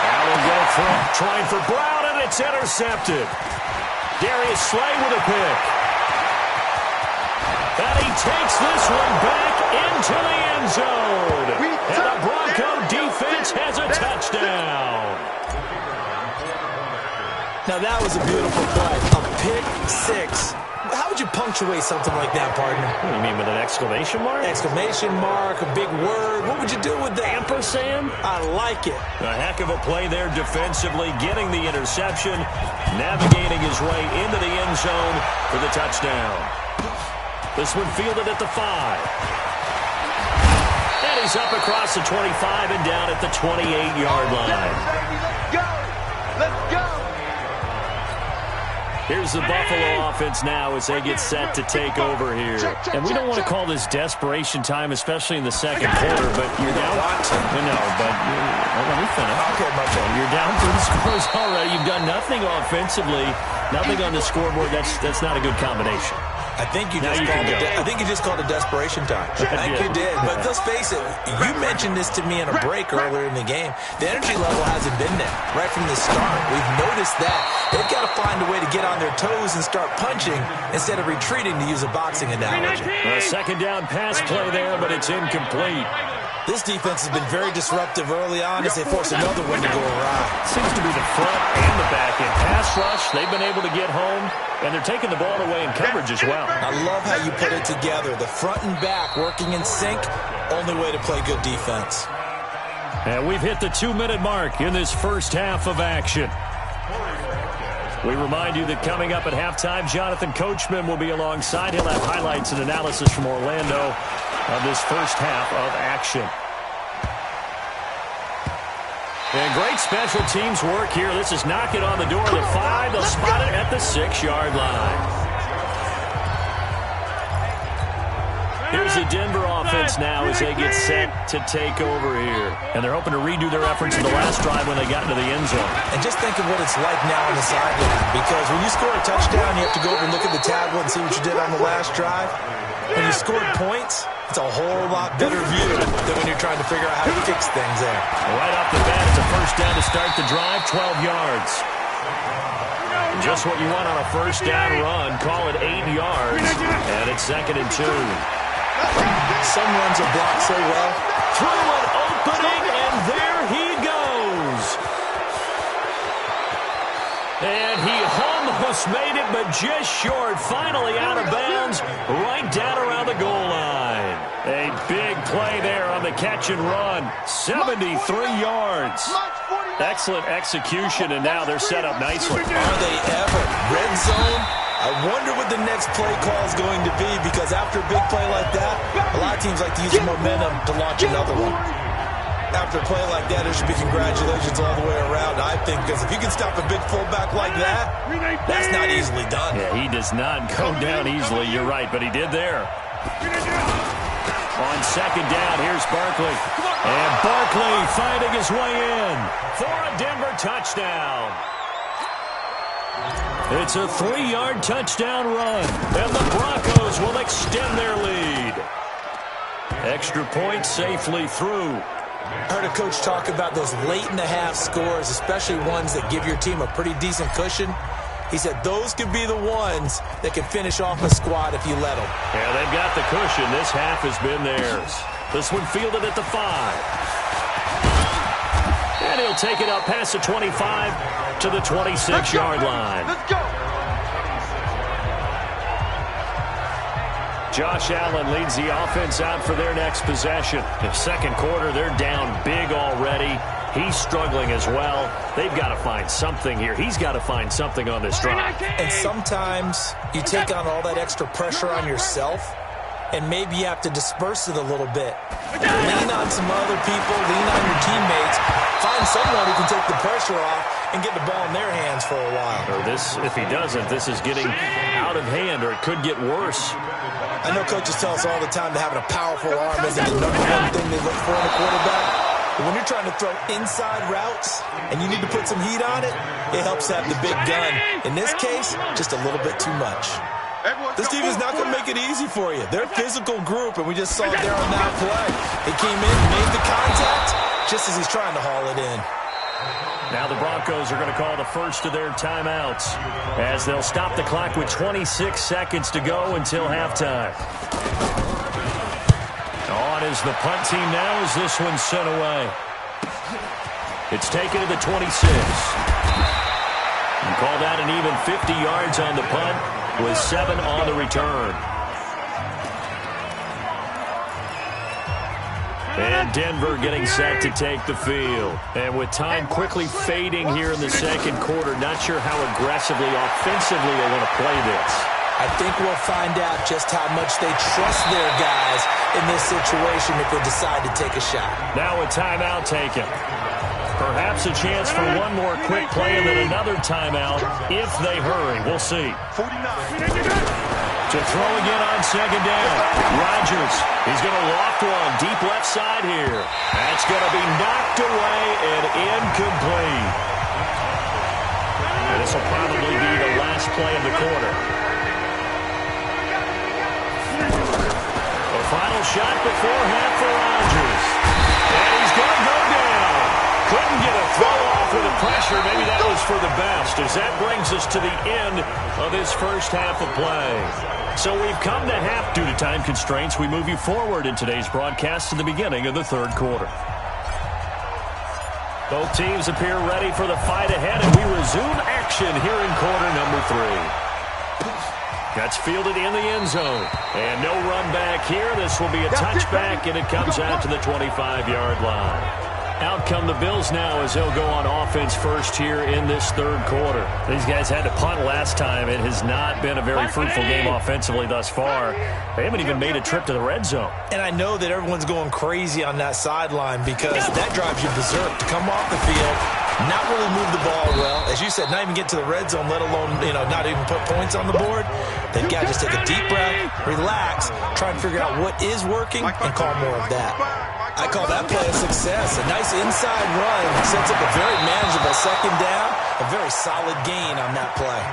Allen will throw, trying for Brown, and it's intercepted. Darius Slay with a pick. And he takes this one back into the end zone. And the Bronco defense has a touchdown. Now that was a beautiful play. A pick six. How would you punctuate something like that, partner? What do you mean, with an exclamation mark? Exclamation mark, a big word. What would you do with that? Ampersand? I like it. A heck of a play there defensively, getting the interception, navigating his way into the end zone for the touchdown. This one fielded at the 5. And he's up across the 25 and down at the 28-yard line. Let's go! Let's go! Here's the Buffalo offense now as they get set to take over here. And we don't want to call this desperation time, especially in the second quarter, but you're down. No, but let me finish. Okay, my friend. You're down 3 scores already. You've done nothing offensively, nothing on the scoreboard. That's not a good combination. I think you just called it desperation time. I think you did. But let's face it, you mentioned this to me in a break earlier in the game. The energy level hasn't been there right from the start. We've noticed that. They've got to find a way to get on their toes and start punching instead of retreating, to use a boxing analogy. A second down pass play there, but it's incomplete. This defense has been very disruptive early on as they force another one to go awry. Seems to be the front and the back end. Pass rush, they've been able to get home, and they're taking the ball away in coverage as well. I love how you put it together. The front and back working in sync, only way to play good defense. And we've hit the 2-minute mark in this first half of action. We remind you that coming up at halftime, Jonathan Coachman will be alongside. He'll have highlights and analysis from Orlando of this first half of action. And great special teams work here. This is knock it on the door of the 5. They'll spot it at the 6-yard line. Here's the Denver offense now as they get set to take over here. And they're hoping to redo their efforts in the last drive when they got into the end zone. And just think of what it's like now on the sideline. Because when you score a touchdown, you have to go over and look at the tablet and see what you did on the last drive. When you scored points, it's a whole lot better view than when you're trying to figure out how to fix things there. Right off the bat, it's a first down to start the drive, 12 yards. Just what you want on a first down run. Call it 8 yards. And it's 2nd and 2. Some runs are blocked so well. Through an opening, and there he goes. And he almost made it, but just short. Finally out of bounds, right down around the goal line. A big play there on the catch and run. 73 yards. Excellent execution, and now they're set up nicely. Are they ever? Red zone? I wonder what the next play call is going to be, because after a big play like that, a lot of teams like to use the momentum to launch another one. After a play like that, there should be congratulations all the way around, I think, because if you can stop a big fullback like that, that's not easily done. Yeah, he does not go down easily, you're right, but he did there. On second down, here's Barkley. And Barkley finding his way in for a Denver touchdown. It's a 3-yard touchdown run, and the Broncos will extend their lead. Extra point safely through. I heard a coach talk about those late-in-the-half scores, especially ones that give your team a pretty decent cushion. He said those could be the ones that can finish off a squad if you let them. Yeah, they've got the cushion. This half has been theirs. This one fielded at the 5. And he'll take it up past the 25 to the 26-yard line. Let's go. Josh Allen leads the offense out for their next possession. In second quarter, they're down big already. He's struggling as well. They've got to find something here. He's got to find something on this drive. And sometimes you take on all that extra pressure on yourself, and maybe you have to disperse it a little bit. Lean on some other people, lean on your teammates, find someone who can take the pressure off and get the ball in their hands for a while. Or this, if he doesn't, this is getting out of hand, or it could get worse. I know coaches tell us all the time that having a powerful arm isn't the #1 thing they look for in a quarterback. But when you're trying to throw inside routes and you need to put some heat on it, it helps have the big gun. In this case, just a little bit too much. This team is not going to make it easy for you. They're a physical group, and we just saw it there on that play. He came in, made the contact, just as he's trying to haul it in. Now the Broncos are going to call the first of their timeouts as they'll stop the clock with 26 seconds to go until halftime. On is the punt team now as this one's sent away. It's taken to the 26. You call that an even 50 yards on the punt with 7 on the return. And Denver getting set to take the field. And with time quickly fading here in the second quarter, not sure how aggressively, offensively they want to play this. I think we'll find out just how much they trust their guys in this situation if they decide to take a shot. Now a timeout taken. Perhaps a chance for one more quick play and then another timeout if they hurry. We'll see. 49. To throw again on second down. Rodgers, he's going to loft one deep left side here. That's going to be knocked away and incomplete. And this will probably be the last play of the quarter. The final shot before half for Rodgers. And he's going to go down. Couldn't get a throw off with the pressure. Maybe that was for the best, as that brings us to the end of this first half of play. So we've come to half due to time constraints. We move you forward in today's broadcast to the beginning of the third quarter. Both teams appear ready for the fight ahead, and we resume action here in quarter number 3. That's fielded in the end zone. And no run back here. This will be a touchback, and it comes out to the 25-yard line. Out come the Bills now as they'll go on offense first here in this third quarter. These guys had to punt last time. It has not been a very fruitful game offensively thus far. They haven't even made a trip to the red zone. And I know that everyone's going crazy on that sideline because that drives you berserk to come off the field, not really move the ball well. As you said, not even get to the red zone, let alone, not even put points on the board. They've got to just take a deep breath, relax, try and figure out what is working, and call more of that. I call that play a success. A nice inside run sets up a very manageable second down. A very solid gain on that play.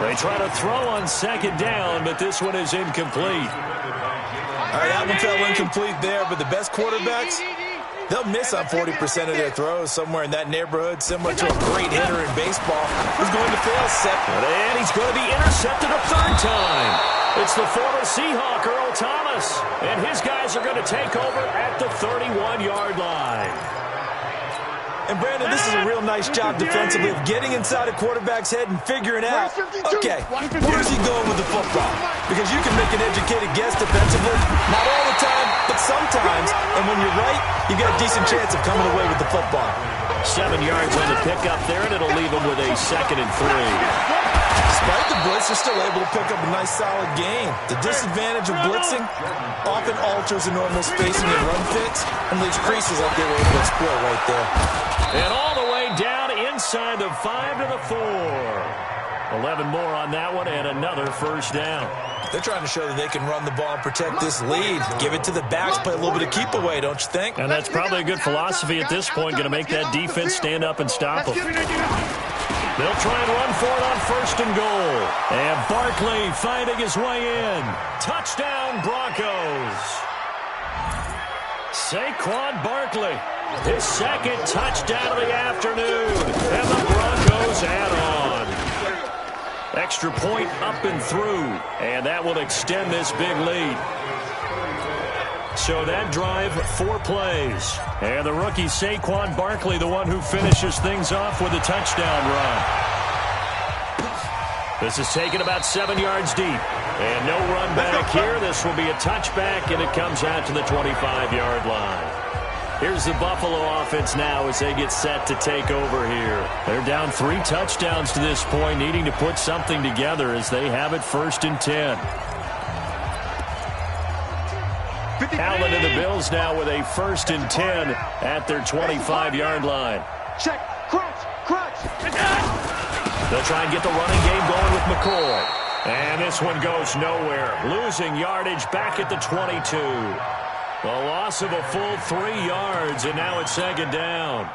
They try to throw on second down, but this one is incomplete. All right, that one fell incomplete there, but the best quarterbacks, they'll miss on 40% of their throws somewhere in that neighborhood, similar to a great hitter in baseball who's going to fail second. And he's going to be intercepted a third time. It's the former Seahawk, Earl Thomas, and his guys are going to take over at the 31-yard line. And, Brandon, this is a real nice job defensively of getting inside a quarterback's head and figuring out, okay, where's he going with the football? Because you can make an educated guess defensively, not all the time, but sometimes. And when you're right, you've got a decent chance of coming away with the football. 7 yards on the pickup there, and it'll leave him with a 2nd and 3. Despite the blitz, they're still able to pick up a nice, solid gain. The disadvantage of blitzing often alters the normal spacing and run fits and leaves creases like they were able to exploit right there. And all the way down inside the 5 to the 4. 11 more on that one, and another first down. They're trying to show that they can run the ball and protect this lead. Give it to the backs, play a little bit of keep away, don't you think? And that's probably a good philosophy at this point, going to make that defense stand up and stop them. They'll try and run for it on 1st and goal. And Barkley finding his way in. Touchdown, Broncos. Saquon Barkley, his 2nd touchdown of the afternoon. And the Broncos add on. Extra point up and through. And that will extend this big lead. So that drive, 4 plays. And the rookie Saquon Barkley, the one who finishes things off with a touchdown run. This is taken about 7 yards deep. And no run back here. This will be a touchback, and it comes out to the 25-yard line. Here's the Buffalo offense now as they get set to take over here. They're down 3 touchdowns to this point, needing to put something together as they have it 1st and 10. Allen and the Bills now with a 1st and 10 at their 25-yard line. Check. Crunch. They'll try and get the running game going with McCoy. And this one goes nowhere. Losing yardage back at the 22. A loss of a full 3 yards, and now it's second down.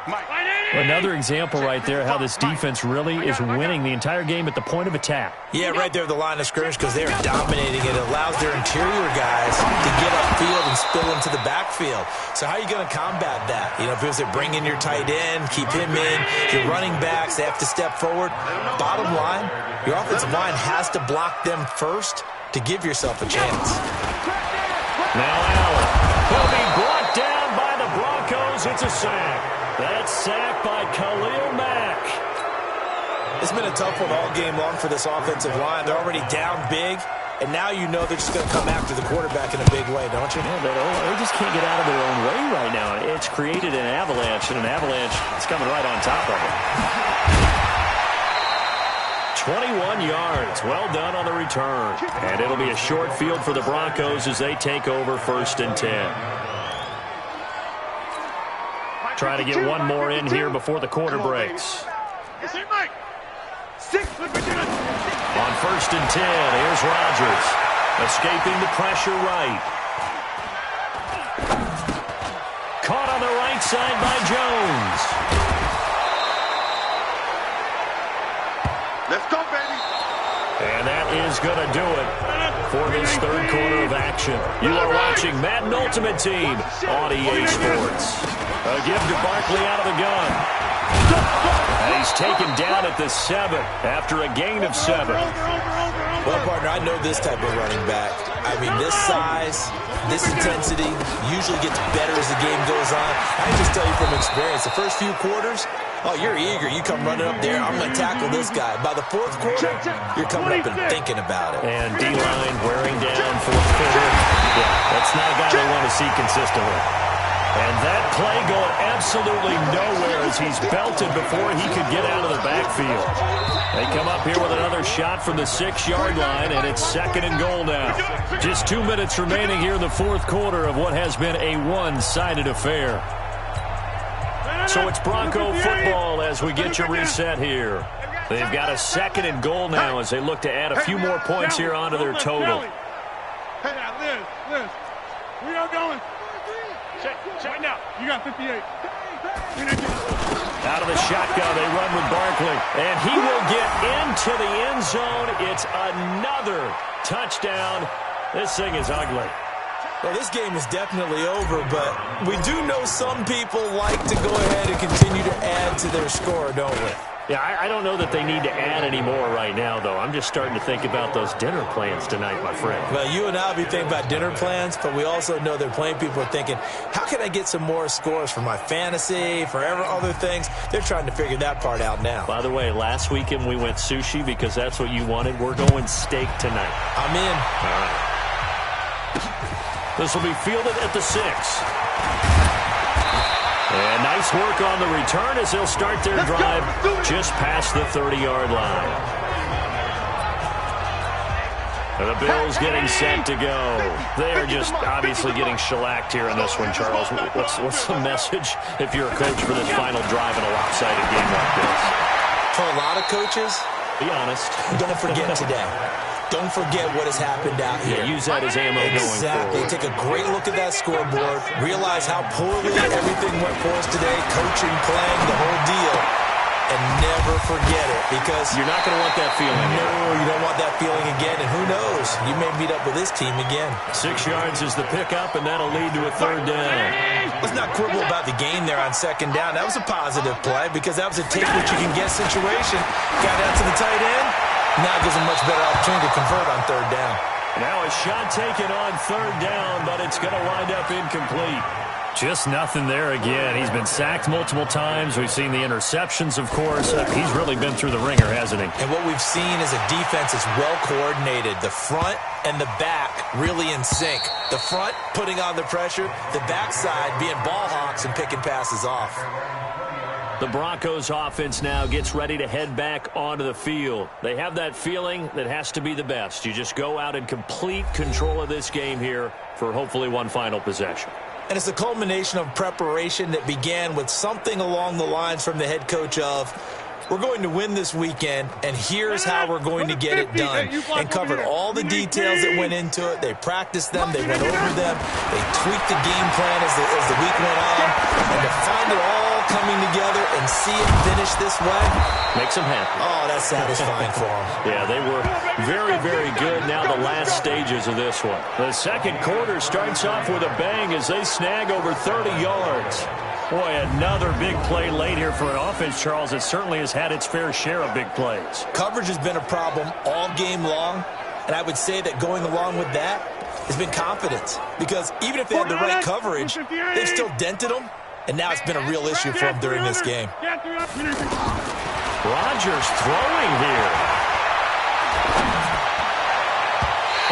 Another example right there how this defense really is winning the entire game at the point of attack. Yeah, right there at the line of scrimmage because they are dominating it. It allows their interior guys to get upfield and spill into the backfield. So how are you going to combat that? You know, if it was to bring in your tight end, keep him in, your running backs, they have to step forward. Bottom line, your offensive line has to block them first to give yourself a chance. Now Allen will be brought down by the Broncos. It's a sack. That's sacked by Khalil Mack. It's been a tough one all game long for this offensive line. They're already down big, and now you know they're just going to come after the quarterback in a big way, don't you? Yeah, they just can't get out of their own way right now. It's created an avalanche, and an avalanche is coming right on top of it. 21 yards. Well done on the return. And it'll be a short field for the Broncos as they take over 1st and 10. Trying to get one more in here before the quarter breaks. On 1st and 10, here's Rodgers. Escaping the pressure right. Caught on the right side by Jones. Let's go, baby. And that is going to do it for this third quarter of action. You are watching Madden Ultimate Team on EA Sports. A give to Barkley out of the gun. And he's taken down at the 7 after a gain of 7. Well, partner, I know this type of running back. I mean, this size, this intensity usually gets better as the game goes on. I can just tell you from experience, the first few quarters, oh, you're eager. You come running up there, I'm going to tackle this guy. By the 4th quarter, you're coming up and thinking about it. And D-line wearing down 4th quarter. Yeah, that's not a guy they want to see consistently. And that play going absolutely nowhere as he's belted before he could get out of the backfield. They come up here with another shot from the 6-yard line, and it's 2nd and goal now. Just 2 minutes remaining here in the 4th quarter of what has been a one-sided affair. So it's Bronco football as we get you reset here. They've got a 2nd and goal now as they look to add a few more points here onto their total. Hey, now, Liz, where y'all going? Check now. You got 58. Out of the shotgun, they run with Barkley. And he will get into the end zone. It's another touchdown. This thing is ugly. Well, this game is definitely over, but we do know some people like to go ahead and continue to add to their score, don't we? Yeah, I don't know that they need to add any more right now, though. I'm just starting to think about those dinner plans tonight, my friend. Well, you and I will be thinking about dinner plans, but we also know that plenty of people are thinking, how can I get some more scores for my fantasy, for other things? They're trying to figure that part out now. By the way, last weekend we went sushi because that's what you wanted. We're going steak tonight. I'm in. All right. This will be fielded at the 6. And nice work on the return as they'll start their drive just past the 30-yard line. And the Bills getting set to go. They are just obviously getting shellacked here in this one, Charles. What's the message if you're a coach for this final drive in a lopsided game like this? For a lot of coaches, be honest. Don't forget today. Don't forget what has happened out here. Yeah, use that as ammo going forward. Exactly. Take a great look at that scoreboard. Realize how poorly everything went for us today. Coaching, playing, the whole deal. And never forget it because you're not going to want that feeling. No, you don't want that feeling again. And who knows? You may meet up with this team again. 6 yards is the pickup, and that'll lead to a 3rd down. Let's not quibble about the gain there on 2nd down. That was a positive play because that was a take-what-you-can-get situation. Got out to the tight end. Now gives him much better opportunity to convert on 3rd down. Now a shot taken on 3rd down, but it's going to wind up incomplete. Just nothing there again. He's been sacked multiple times. We've seen the interceptions, of course. He's really been through the ringer, hasn't he? And what we've seen is a defense that's well coordinated. The front and the back really in sync. The front putting on the pressure. The backside being ball hawks and picking passes off. The Broncos offense now gets ready to head back onto the field. They have that feeling that has to be the best. You just go out in complete control of this game here for hopefully one final possession. And it's a culmination of preparation that began with something along the lines from the head coach of, we're going to win this weekend, and here's how we're going to get it done. And covered all the details that went into it. They practiced them. They went over them. They tweaked the game plan as the week went on. And to find it all coming together and see it finish this way makes them happy. Oh, that's satisfying for them. Yeah, they were very, very good. Now the last stages of this one. The second quarter starts off with a bang as they snag over 30 yards. Boy, another big play late here for an offense, Charles. It certainly has had its fair share of big plays. Coverage has been a problem all game long, and I would say that going along with that has been confidence. Because even if they had the right coverage, they've still dented them, and now it's been a real issue for them during this game. Rodgers throwing here.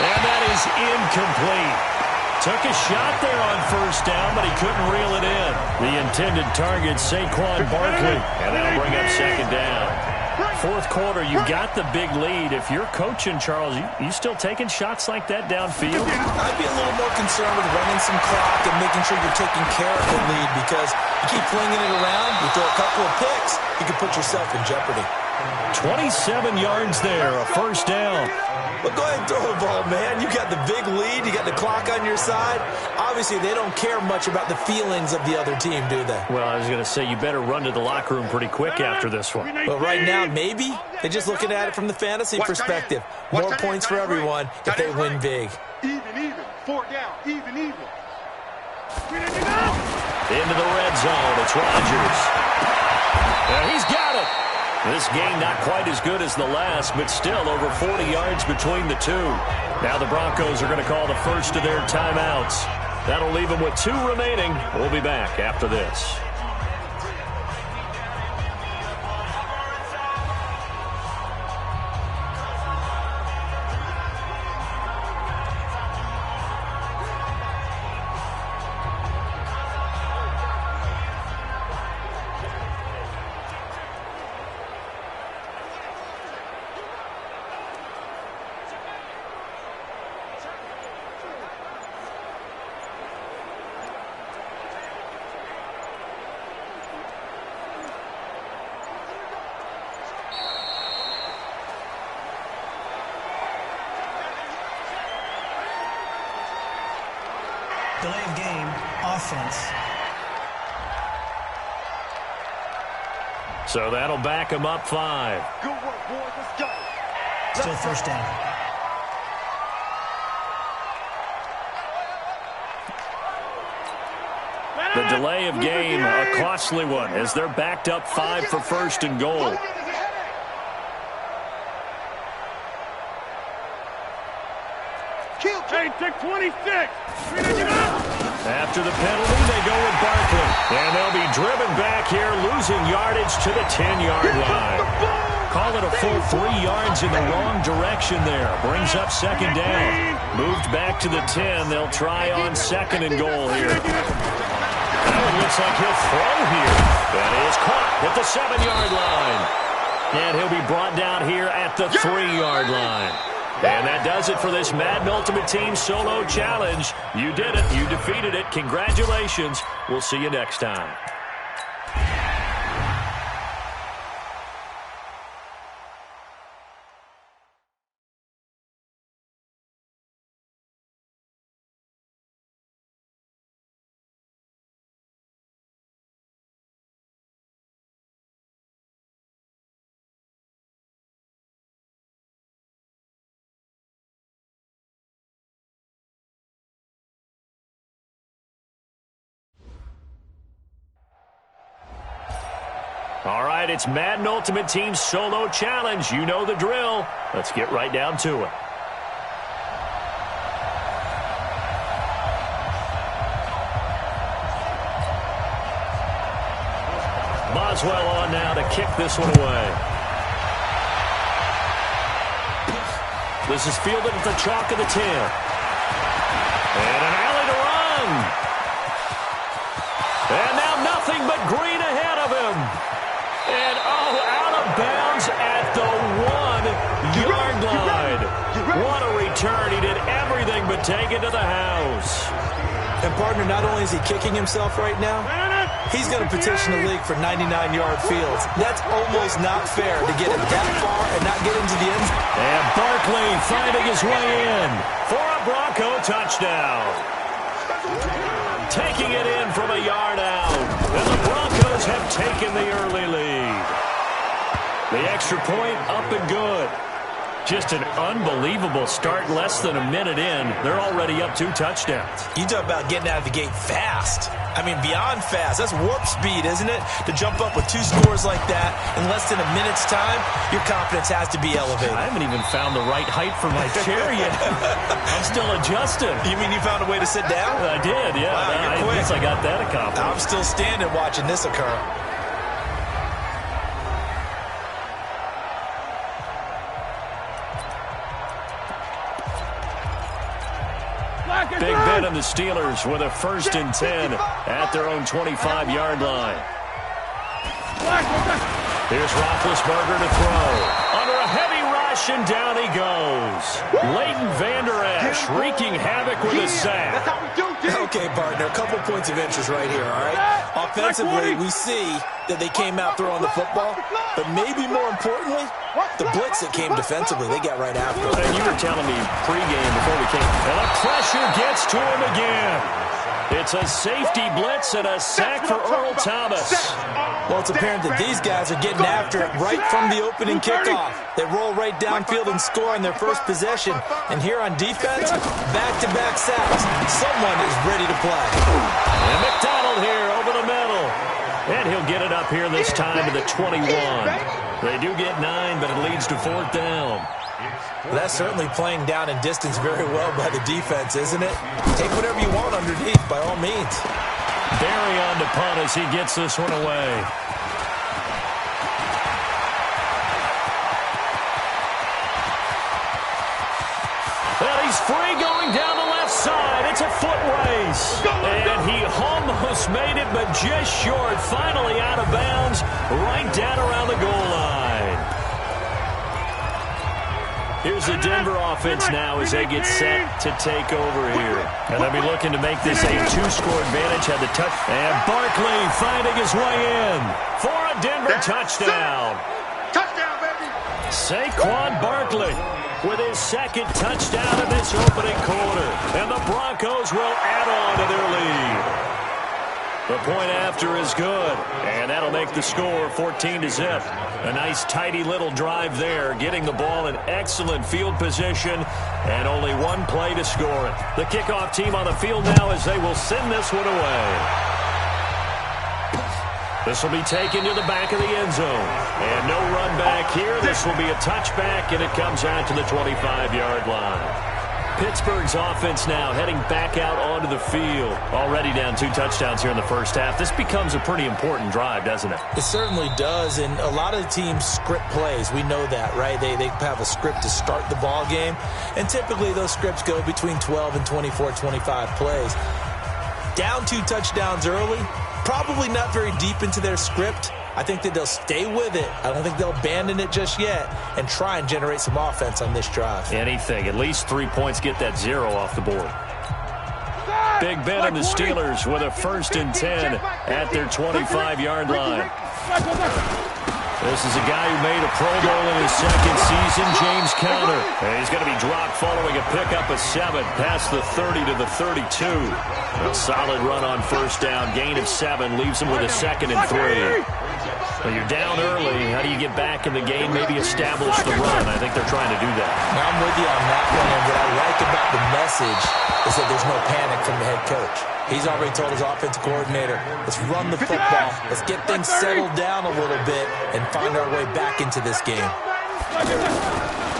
And that is incomplete. Took a shot there on first down, but he couldn't reel it in. The intended target, Saquon Barkley. And that'll bring up second down. Fourth quarter, you got the big lead. If you're coaching, Charles, you still taking shots like that downfield? I'd be a little more concerned with running some clock and making sure you're taking care of the lead, because you keep flinging it around, you throw a couple of picks, you can put yourself in jeopardy. 27 yards there, a first down. But go ahead and throw the ball, man. You got the big lead. You got the clock on your side. Obviously, they don't care much about the feelings of the other team, do they? Well, I was going to say, you better run to the locker room pretty quick after this one. But right now, maybe they're just looking at it from the fantasy perspective. More points for everyone if they win big. Even. 4 down. Even. Into the red zone. It's Rodgers. And he's got it. This game not quite as good as the last, but still over 40 yards between the two. Now the Broncos are going to call the first of their timeouts. That'll leave them with 2 remaining. We'll be back after this. Delay of game, offense. So that'll back him up 5. Good work, boys. Let's go. Still first down. The delay of game, a costly one, as they're backed up 5 for first and goal. Hey, take 26. After the penalty, they go with Barkley. And they'll be driven back here, losing yardage to the 10-yard line. Call it a full 3 yards in the wrong direction there. Brings up second down. Moved back to the 10. They'll try on second and goal here. Now it looks like he'll throw here. That is caught at the 7-yard line. And he'll be brought down here at the 3-yard line. And that does it for this Madden Ultimate Team Solo Challenge. You did it. You defeated it. Congratulations. We'll see you next time. All right, it's Madden Ultimate Team Solo Challenge. You know the drill. Let's get right down to it. Boswell on now to kick this one away. This is fielded at the chalk of the 10. And an alley to run. And now nothing but green ahead of him. And, out of bounds at the 1-yard line. What a return. He did everything but take it to the house. And, partner, not only is he kicking himself right now, he's going to petition the league for 99-yard fields. That's almost not fair to get it that far and not get into the end zone. And Barkley finding his way in for a Bronco touchdown. Taking it in from a yard out. And the Broncos have taken the early lead. The extra point up and good. Just an unbelievable start. Less than a minute in, they're already up 2 touchdowns. You talk about getting out of the gate fast. I mean, beyond fast. That's warp speed, isn't it? To jump up with 2 scores like that in less than a minute's time, your confidence has to be elevated. I haven't even found the right height for my chair yet. I'm still adjusting. You mean you found a way to sit down? I did, yeah. Wow, you're quick. I guess I got that accomplished. I'm still standing watching this occur. Big Ben and the Steelers with a 1st and 10 at their own 25-yard line. Here's Roethlisberger to throw. Under a heavy rush, and down he goes. Leighton Vander Esch wreaking havoc with a sack. Okay, partner, a couple points of interest right here, all right? Offensively, we see that they came out throwing the football, but maybe more importantly, the blitz that came defensively, they got right after it. And you were telling me pregame before we came, and the pressure gets to him again. It's a safety blitz and a sack for Earl Thomas. Well, it's apparent that these guys are getting after it right from the opening kickoff. They roll right downfield and score on their first possession. And here on defense, back-to-back sacks. Someone is ready to play. And McDonald here over the middle. And he'll get it up here this time to the 21. They do get 9, but it leads to 4th down. Well, that's certainly playing down in distance very well by the defense, isn't it? Take whatever you want underneath, by all means. Barry on the punt as he gets this one away. Well, he's free going down the left side. It's a foot race. And he almost made it, but just short. Finally out of bounds, right down around the goal line. Here's the Denver offense now as they get set to take over here. And they'll be looking to make this a 2-score advantage. Had the touch. And Barkley finding his way in for a Denver touchdown. Touchdown, baby. Saquon Barkley with his 2nd touchdown in this opening quarter. And the Broncos will add on to their lead. The point after is good, and that'll make the score 14-0. A nice, tidy little drive there, getting the ball in excellent field position, and only 1 play to score it. The kickoff team on the field now as they will send this one away. This will be taken to the back of the end zone. And no run back here. This will be a touchback, and it comes out to the 25-yard line. Pittsburgh's offense now heading back out onto the field. Already down 2 touchdowns here in the first half. This becomes a pretty important drive, doesn't it? It certainly does, and a lot of the teams script plays. We know that, right? They have a script to start the ball game, and typically those scripts go between 12 and 24, 25 plays. Down 2 touchdowns early, probably not very deep into their script. I think that they'll stay with it. I don't think they'll abandon it just yet and try and generate some offense on this drive. Anything. At least 3 points get that 0 off the board. Big Ben and the Steelers with a 1st and 10 at their 25-yard line. This is a guy who made a Pro Bowl in his 2nd season, James Conner. And he's going to be dropped following a pickup of 7 past the 30 to the 32. A solid run on 1st down. Gain of 7 leaves him with a 2nd and 3. Well, you're down early. How do you get back in the game? Maybe establish the run. I think they're trying to do that. Now, I'm with you on that one. And what I like about the message is that there's no panic from the head coach. He's already told his offensive coordinator, let's run the football. Let's get things settled down a little bit and find our way back into this game.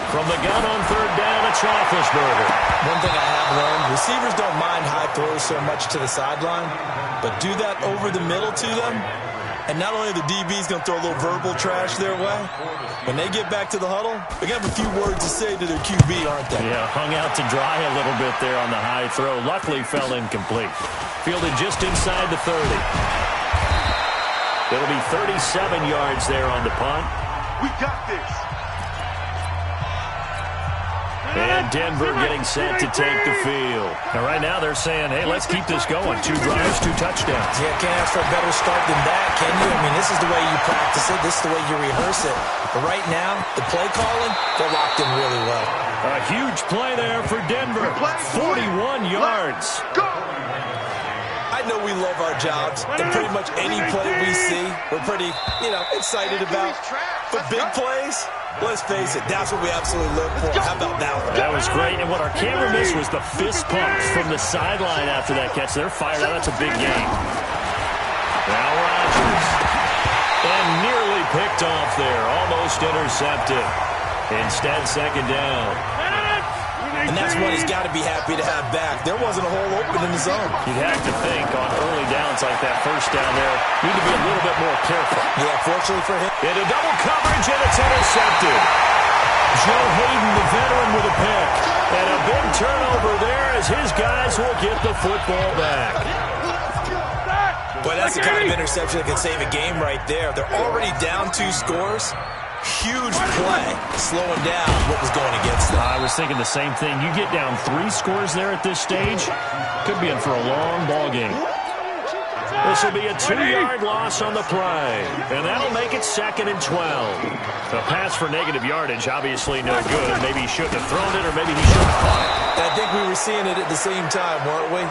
From the gun on 3rd down, it's Roethlisberger. One thing I have learned, receivers don't mind high throws so much to the sideline, but do that over the middle to them, and not only the DB's going to throw a little verbal trash their way, when they get back to the huddle, they're going to have a few words to say to their QB, aren't they? Yeah, hung out to dry a little bit there on the high throw. Luckily, fell incomplete. Fielded just inside the 30. It'll be 37 yards there on the punt. We got this. And Denver getting set to take the field. And right now they're saying, hey, let's keep this going. 2 drives, 2 touchdowns. Yeah, can't ask for a better start than that, can you? I mean, this is the way you practice it. This is the way you rehearse it. But right now, the play calling, they're locked in really well. A huge play there for Denver. 41 yards. I know we love our jobs, and pretty much any play we see, we're pretty, excited about. But big plays, let's face it, that's what we absolutely live for. How about that one? That was great. And what our camera missed was the fist pump from the sideline after that catch. They're fired out. That's a big game. Now Rodgers. And nearly picked off there. Almost intercepted. Instead, second down. And that's what he's got to be happy to have back. There wasn't a hole open in the zone. You'd have to think on early downs like that first down there, need to be a little bit more careful. Yeah, fortunately for him. Into double coverage, and it's intercepted. Joe Hayden, the veteran, with a pick. And a big turnover there as his guys will get the football back. Boy, that's the kind of interception that can save a game right there. They're already down 2 scores. Huge play, slowing down what was going against them. I was thinking the same thing. You get down 3 scores there at this stage, could be in for a long ball game. This will be a 2-yard loss on the play, and that'll make it 2nd and 12. A pass for negative yardage, obviously no good. Maybe he shouldn't have thrown it, or maybe he should have caught it. And I think we were seeing it at the same time, weren't we?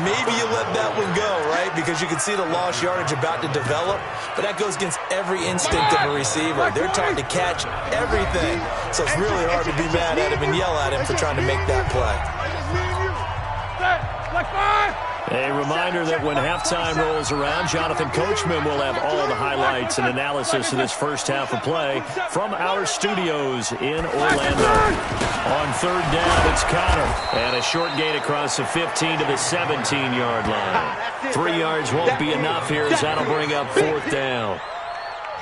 Maybe you let that one go, right? Because you can see the lost yardage about to develop, but that goes against every instinct of a receiver. They're trying to catch everything, so it's really hard to be mad at him and yell at him for trying to make that play. A reminder that when halftime rolls around, Jonathan Coachman will have all the highlights and analysis of this first half of play from our studios in Orlando. On 3rd down, it's Connor. And a short gain across the 15 to the 17-yard line. 3 yards won't be enough here as that'll bring up 4th down.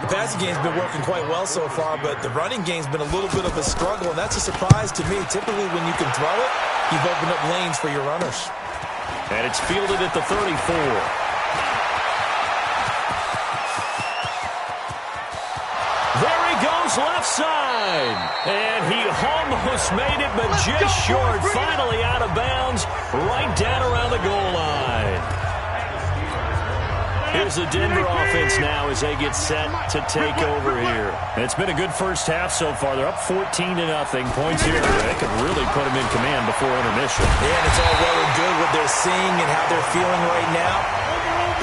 The passing game's been working quite well so far, but the running game's been a little bit of a struggle, and that's a surprise to me. Typically, when you can throw it, you've opened up lanes for your runners. And it's fielded at the 34. There he goes, left side. And he almost made it, but just short. Finally out of bounds, right down around the goal line. Here's the Denver offense now as they get set to take over here. And it's been a good first half so far. They're up 14-0. Points here. They could really put them in command before intermission. Yeah, and it's all well and good what they're seeing and how they're feeling right now.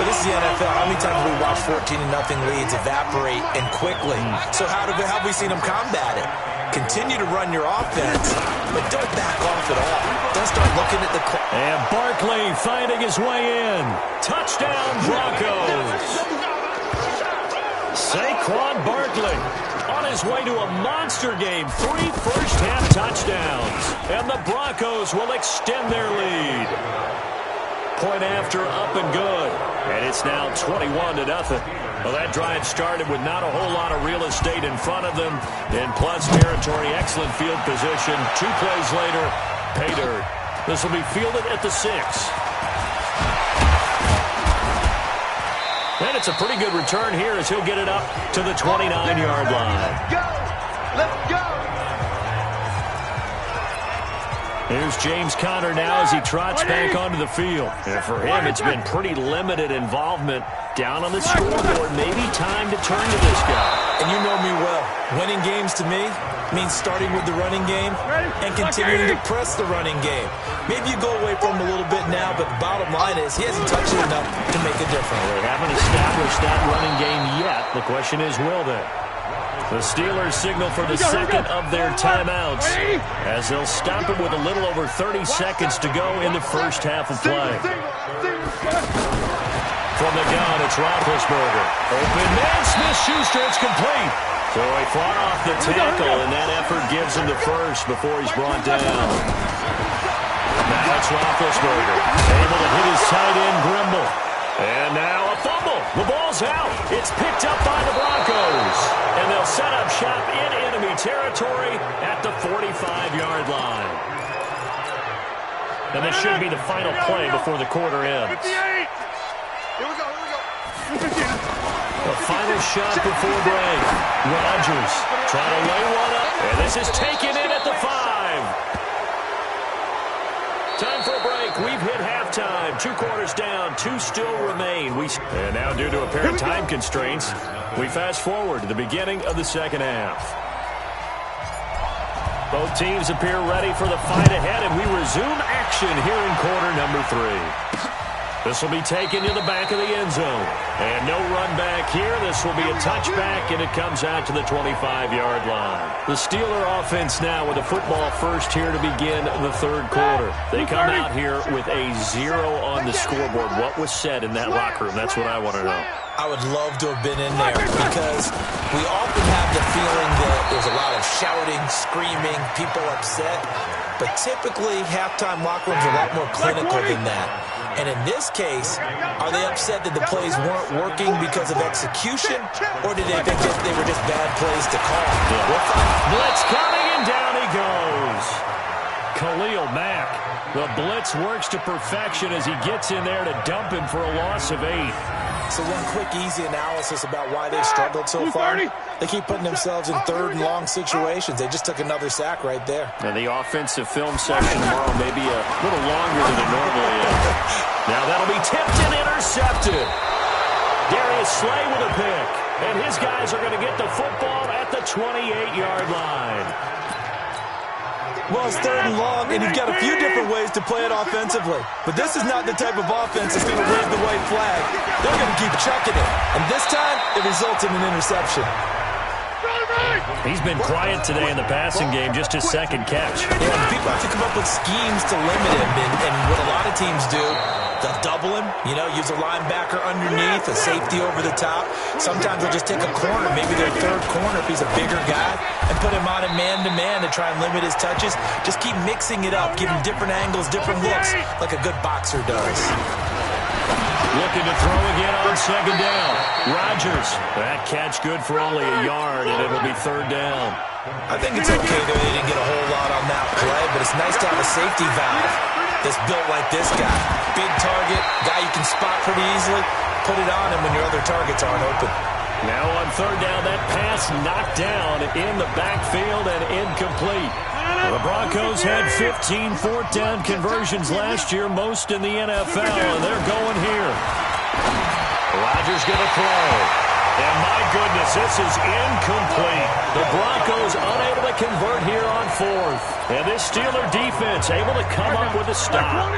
But this is the NFL. How many times have we watched 14-0 leads evaporate and quickly? So how have we seen them combat it? Continue to run your offense, but don't back off at all. Don't start looking at the clock. And Barkley finding his way in. Touchdown, Broncos. Saquon Barkley on his way to a monster game. 3 first-half touchdowns. And the Broncos will extend their lead. Point after, up and good. And it's now 21-0. Well, that drive started with not a whole lot of real estate in front of them. In plus territory, excellent field position. 2 plays later, pay dirt. This will be fielded at the 6. And it's a pretty good return here as he'll get it up to the 29-yard line. Let's go! Here's James Conner now as he trots back onto the field. And for him, it's been pretty limited involvement down on the scoreboard. Maybe time to turn to this guy. And you know me well. Winning games to me means starting with the running game and continuing to press the running game. Maybe you go away from him a little bit now, but the bottom line is he hasn't touched it enough to make a difference. They haven't established that running game yet. The question is, will they? The Steelers signal for the second of their timeouts as they'll stop it with a little over 30 seconds to go in the first half of play. From the gun, it's Roethlisberger. Open man, Smith-Schuster, it's complete. So he fought off the tackle, and that effort gives him the first before he's brought down. Now it's Roethlisberger, able to hit his tight end, Grimble. And now a fumble. The ball's out. It's picked up by the Broncos. And they'll set up shop in enemy territory at the 45-yard line. And this should be the final play before the quarter ends. 58. Here we go. The final shot before break. Rodgers trying to lay one up. And this is taken in at the 5. Time for a break. We've hit halftime. 2 quarters down. 2 still remain. And now, due to apparent time constraints, we fast forward to the beginning of the second half. Both teams appear ready for the fight ahead, and we resume action here in quarter number 3. This will be taken to the back of the end zone. And no run back here. This will be a touchback, and it comes out to the 25-yard line. The Steeler offense now with the football first here to begin the third quarter. They come out here with a 0 on the scoreboard. What was said in that locker room? That's what I want to know. I would love to have been in there because we often have the feeling that there's a lot of shouting, screaming, people upset. But typically, halftime locker rooms are a lot more clinical than that. And in this case, are they upset that the plays weren't working because of execution, or did they think that they were just bad plays to call? We'll find. Blitz coming, and down he goes. Khalil Mack. The blitz works to perfection as he gets in there to dump him for a loss of 8. So one quick, easy analysis about why they've struggled so far. They keep putting themselves in third and long situations. They just took another sack right there. And the offensive film section tomorrow may be a little longer than it normally is. Now that'll be tipped and intercepted. Darius Slay with a pick. And his guys are going to get the football at the 28-yard line. Well, it's third and long, and you've got a few different ways to play it offensively. But this is not the type of offense that's going to wave the white flag. They're going to keep chucking it. And this time, it results in an interception. He's been quiet today in the passing game, just his second catch. Yeah, people have to come up with schemes to limit him. And what a lot of teams do, they'll double him, use a linebacker underneath, a safety over the top. Sometimes they'll just take a corner, maybe their third corner if he's a bigger guy, and put him on a man-to-man to try and limit his touches. Just keep mixing it up, give him different angles, different looks, like a good boxer does. Looking to throw again on second down. Rodgers. That catch good for only a yard, and it'll be third down. I think it's okay that they didn't get a whole lot on that play, but it's nice to have a safety valve that's built like this guy. Big target, guy you can spot pretty easily. Put it on him when your other targets aren't open. Now on third down, that pass knocked down in the backfield and incomplete. The Broncos had 15 fourth down conversions last year, most in the NFL, and they're going here. Rodgers going to throw. And my goodness, this is incomplete. The Broncos unable to convert here on fourth. And this Steeler defense able to come up with a stop.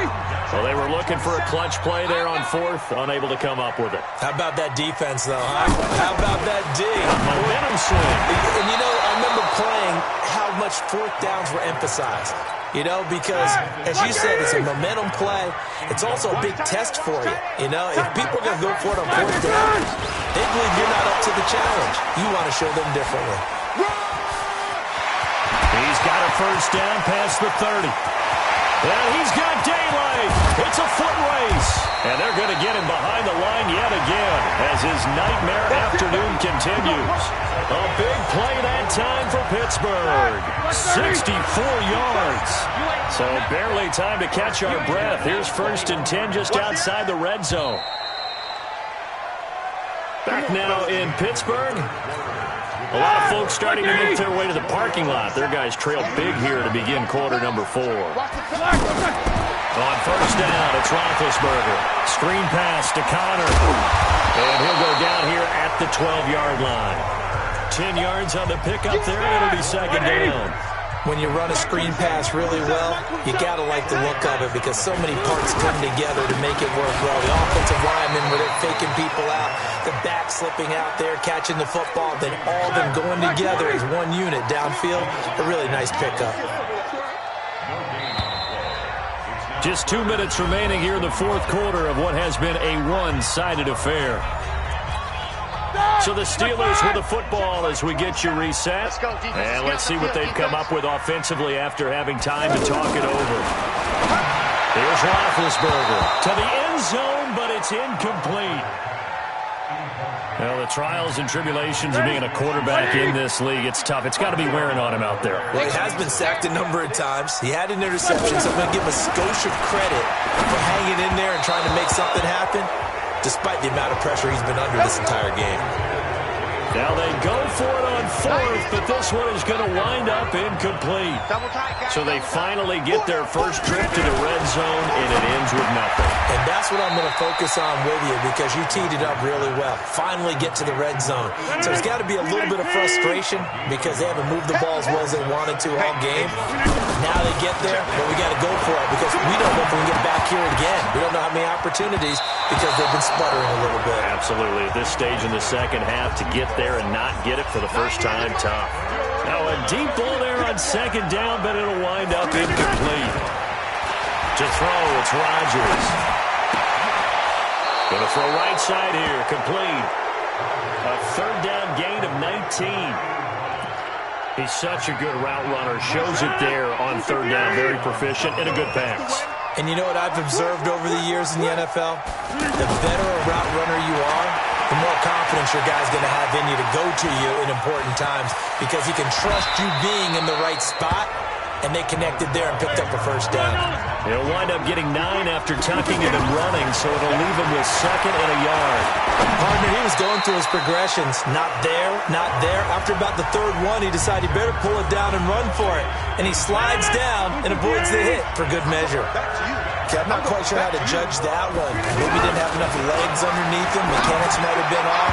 Well, they were looking for a clutch play there on fourth, unable to come up with it. How about that defense, though, huh? How about that D? Momentum swing. And, I remember playing how much fourth downs were emphasized. Because, as you said, it's a momentum play. It's also a big test for you. If people are going to go for it on fourth down, they believe you're not up to the challenge. You want to show them differently. He's got a first down past the 30. And he's got daylight. It's a foot race. And they're going to get him behind the line yet again as his nightmare afternoon continues. A big play that time for Pittsburgh. 64 yards. So barely time to catch our breath. Here's 1st and 10 just outside the red zone. Back now in Pittsburgh. A lot of folks starting to make their way to the parking lot. Their guys trail big here to begin quarter number 4. On first down, it's Roethlisberger. Screen pass to Connor. And he'll go down here at the 12-yard line. 10 yards on the pickup there, and it'll be second down. When you run a screen pass really well, you got to like the look of it because so many parts come together to make it work well. The offensive linemen, where they're faking people out, the back slipping out there, catching the football, then all of them going together as one unit downfield. A really nice pickup. Just 2 minutes remaining here in the fourth quarter of what has been a one-sided affair. So the Steelers with the football as we get you reset. And let's see what they've come up with offensively after having time to talk it over. Here's Roethlisberger to the end zone, but it's incomplete. Well, the trials and tribulations of being a quarterback in this league, it's tough. It's got to be wearing on him out there. Well, he has been sacked a number of times. He had an interception, so I'm going to give him a skosh of credit for hanging in there and trying to make something happen, despite the amount of pressure he's been under this entire game. Now they go for it on fourth, but this one is going to wind up incomplete. So they finally get their first trip to the red zone, and it ends with nothing. And that's what I'm going to focus on with you because you teed it up really well. Finally get to the red zone. So there's got to be a little bit of frustration because they haven't moved the ball as well as they wanted to all game. Now they get there, but we got to go for it because we don't know if we can get back here again. We don't know how many opportunities because they've been sputtering a little bit. Absolutely. At this stage in the second half, to get there and not get it for the first time, tough. Now a deep ball there on second down, but it'll wind up incomplete. To throw, it's Rodgers. Going to throw right side here, complete. A third down gain of 19. He's such a good route runner. Shows it there on third down. Very proficient and a good pass. And you know what I've observed over the years in the NFL? The better a route runner you are, the more confidence your guy's going to have in you to go to you in important times because he can trust you being in the right spot, and they connected there and picked up a first down. He'll wind up getting 9 after tucking it and running, so it'll leave him with second and a yard. Partner, he was going through his progressions. Not there, not there. After about the third one, he decided he better pull it down and run for it. And he slides down and avoids the hit for good measure. Okay, I'm not quite sure how to judge that one. Maybe he didn't have enough legs underneath him. Mechanics might have been off.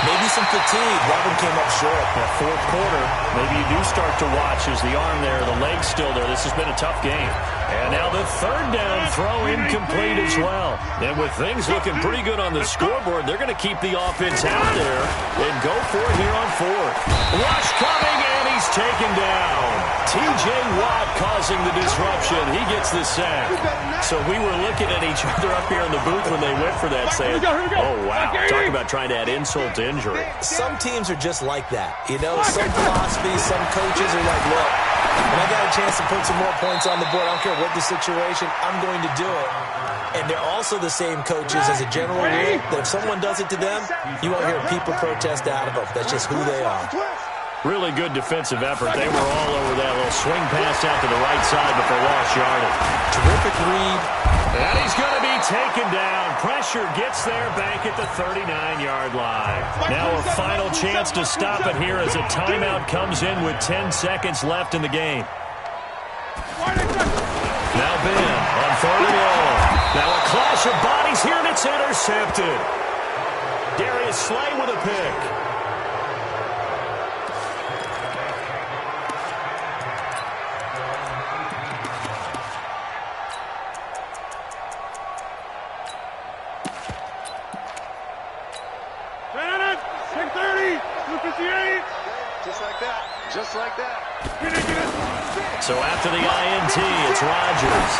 Maybe some fatigue. That one came up short. That fourth quarter, maybe you do start to watch as the arm there, the leg's still there. This has been a tough game. And now the third down throw incomplete as well. And with things looking pretty good on the scoreboard, they're going to keep the offense out there and go for it here on fourth. Rush coming, and he's taken down. T.J. Watt causing the disruption. He gets the sack. So we were looking at each other up here in the booth when they went for that, saying, oh, wow, talk about trying to add insult to injury. Some teams are just like that. You know, some philosophies, some coaches are like, look, when I got a chance to put some more points on the board, I don't care what the situation, I'm going to do it. And they're also the same coaches as a general rule that if someone does it to them, you won't hear people protest out of them. That's just who they are. Really good defensive effort. They were all over that little swing pass out to the right side, but they lost yardage. Terrific read. And he's going to be taken down. Pressure gets there back at the 39-yard line. Now a final chance to stop it here as a timeout comes in with 10 seconds left in the game. Now Ben on third and long. Now a clash of bodies here, and it's intercepted. Darius Slay with a pick. Just like that. So after the INT, it's Rodgers.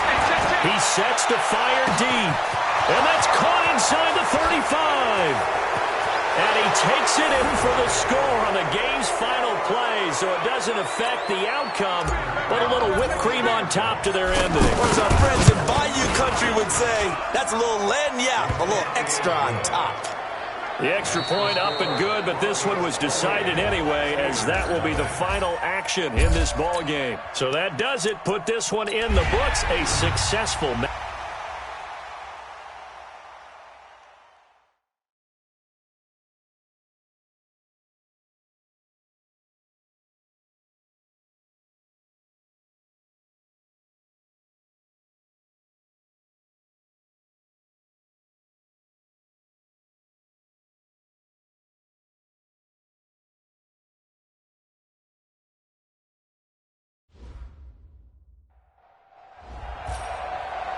He sets to fire deep. And that's caught inside the 35. And he takes it in for the score on the game's final play. So it doesn't affect the outcome, but a little whipped cream on top to their ending. Or as our friends in Bayou Country would say, that's a little lagniappe, a little extra on top. The extra point up and good, but this one was decided anyway, as that will be the final action in this ball game. So that does it. Put this one in the books. A successful match.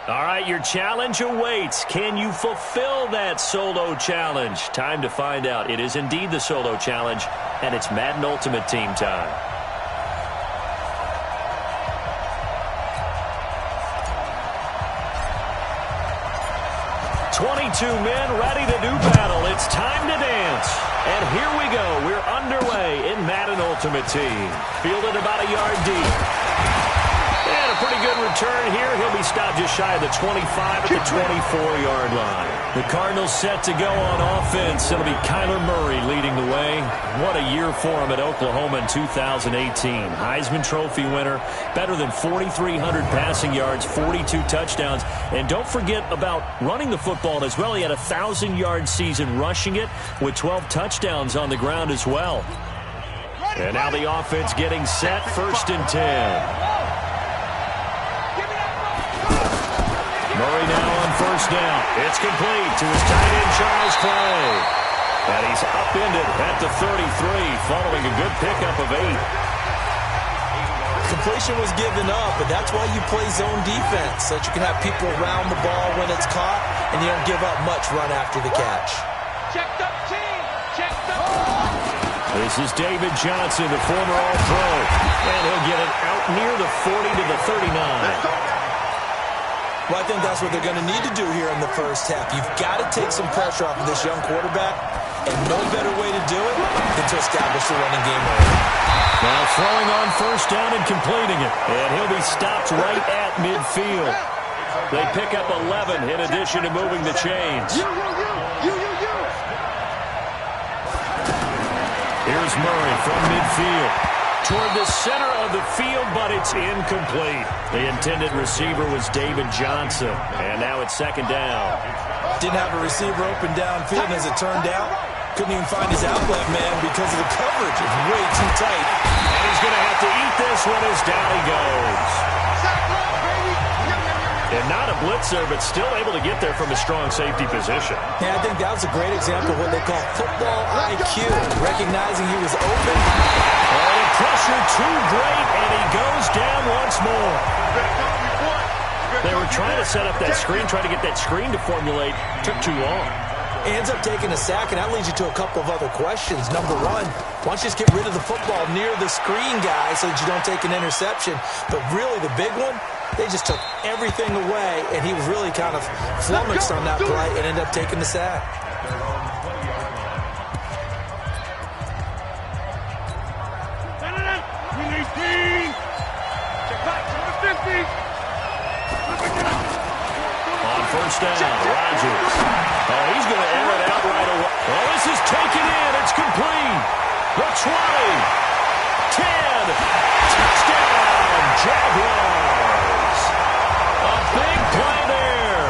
All right, your challenge awaits. Can you fulfill that solo challenge? Time to find out. It is indeed the solo challenge, and it's Madden Ultimate Team time. "22 men ready to do battle. It's time to dance." And here we go. We're underway in Madden Ultimate Team. Fielded about a yard deep. And a pretty good return here. He'll be stop just shy of the 25 at the 24-yard line. The Cardinals set to go on offense. It'll be Kyler Murray leading the way. What a year for him at Oklahoma in 2018. Heisman Trophy winner, better than 4,300 passing yards, 42 touchdowns. And don't forget about running the football as well. He had a 1,000-yard season rushing it with 12 touchdowns on the ground as well. And now the offense getting set, 1st and 10. Murray now on 1st down. It's complete to his tight end, Charles Clay. And he's upended at the 33, following a good pickup of 8. Completion was given up, but that's why you play zone defense, so that you can have people around the ball when it's caught, and you don't give up much run after the catch. Checked up team. Checked up. This is David Johnson, the former All-Pro. And he'll get it out near the 40 to the 39. Well, I think that's what they're going to need to do here in the first half. You've got to take some pressure off of this young quarterback, and no better way to do it than to establish the running game early. Now throwing on 1st down and completing it. And he'll be stopped right at midfield. They pick up 11 in addition to moving the chains. Here's Murray from midfield. Toward the center of the field, but it's incomplete. The intended receiver was David Johnson. And now it's 2nd down. Didn't have a receiver open downfield, and as it turned out, couldn't even find his outlet man because of the coverage. It's way too tight. And he's going to have to eat this one as down he goes. And not a blitzer, but still able to get there from a strong safety position. Yeah, I think that was a great example of what they call football IQ, recognizing he was open. Oh, the pressure too great, and he goes down once more. They were trying to set up that screen, trying to get that screen to formulate. Took too long. He ends up taking a sack, and that leads you to a couple of other questions. Number one, why don't you just get rid of the football near the screen guy so that you don't take an interception? But really, the big one, they just took everything away, and he was really kind of flummoxed on that play and ended up taking the sack. On 1st down, Rodgers. Oh, he's going to air it out right away. Oh, this is taken in. It's complete. The 20. 10. Touchdown, Jaguars. A big play there.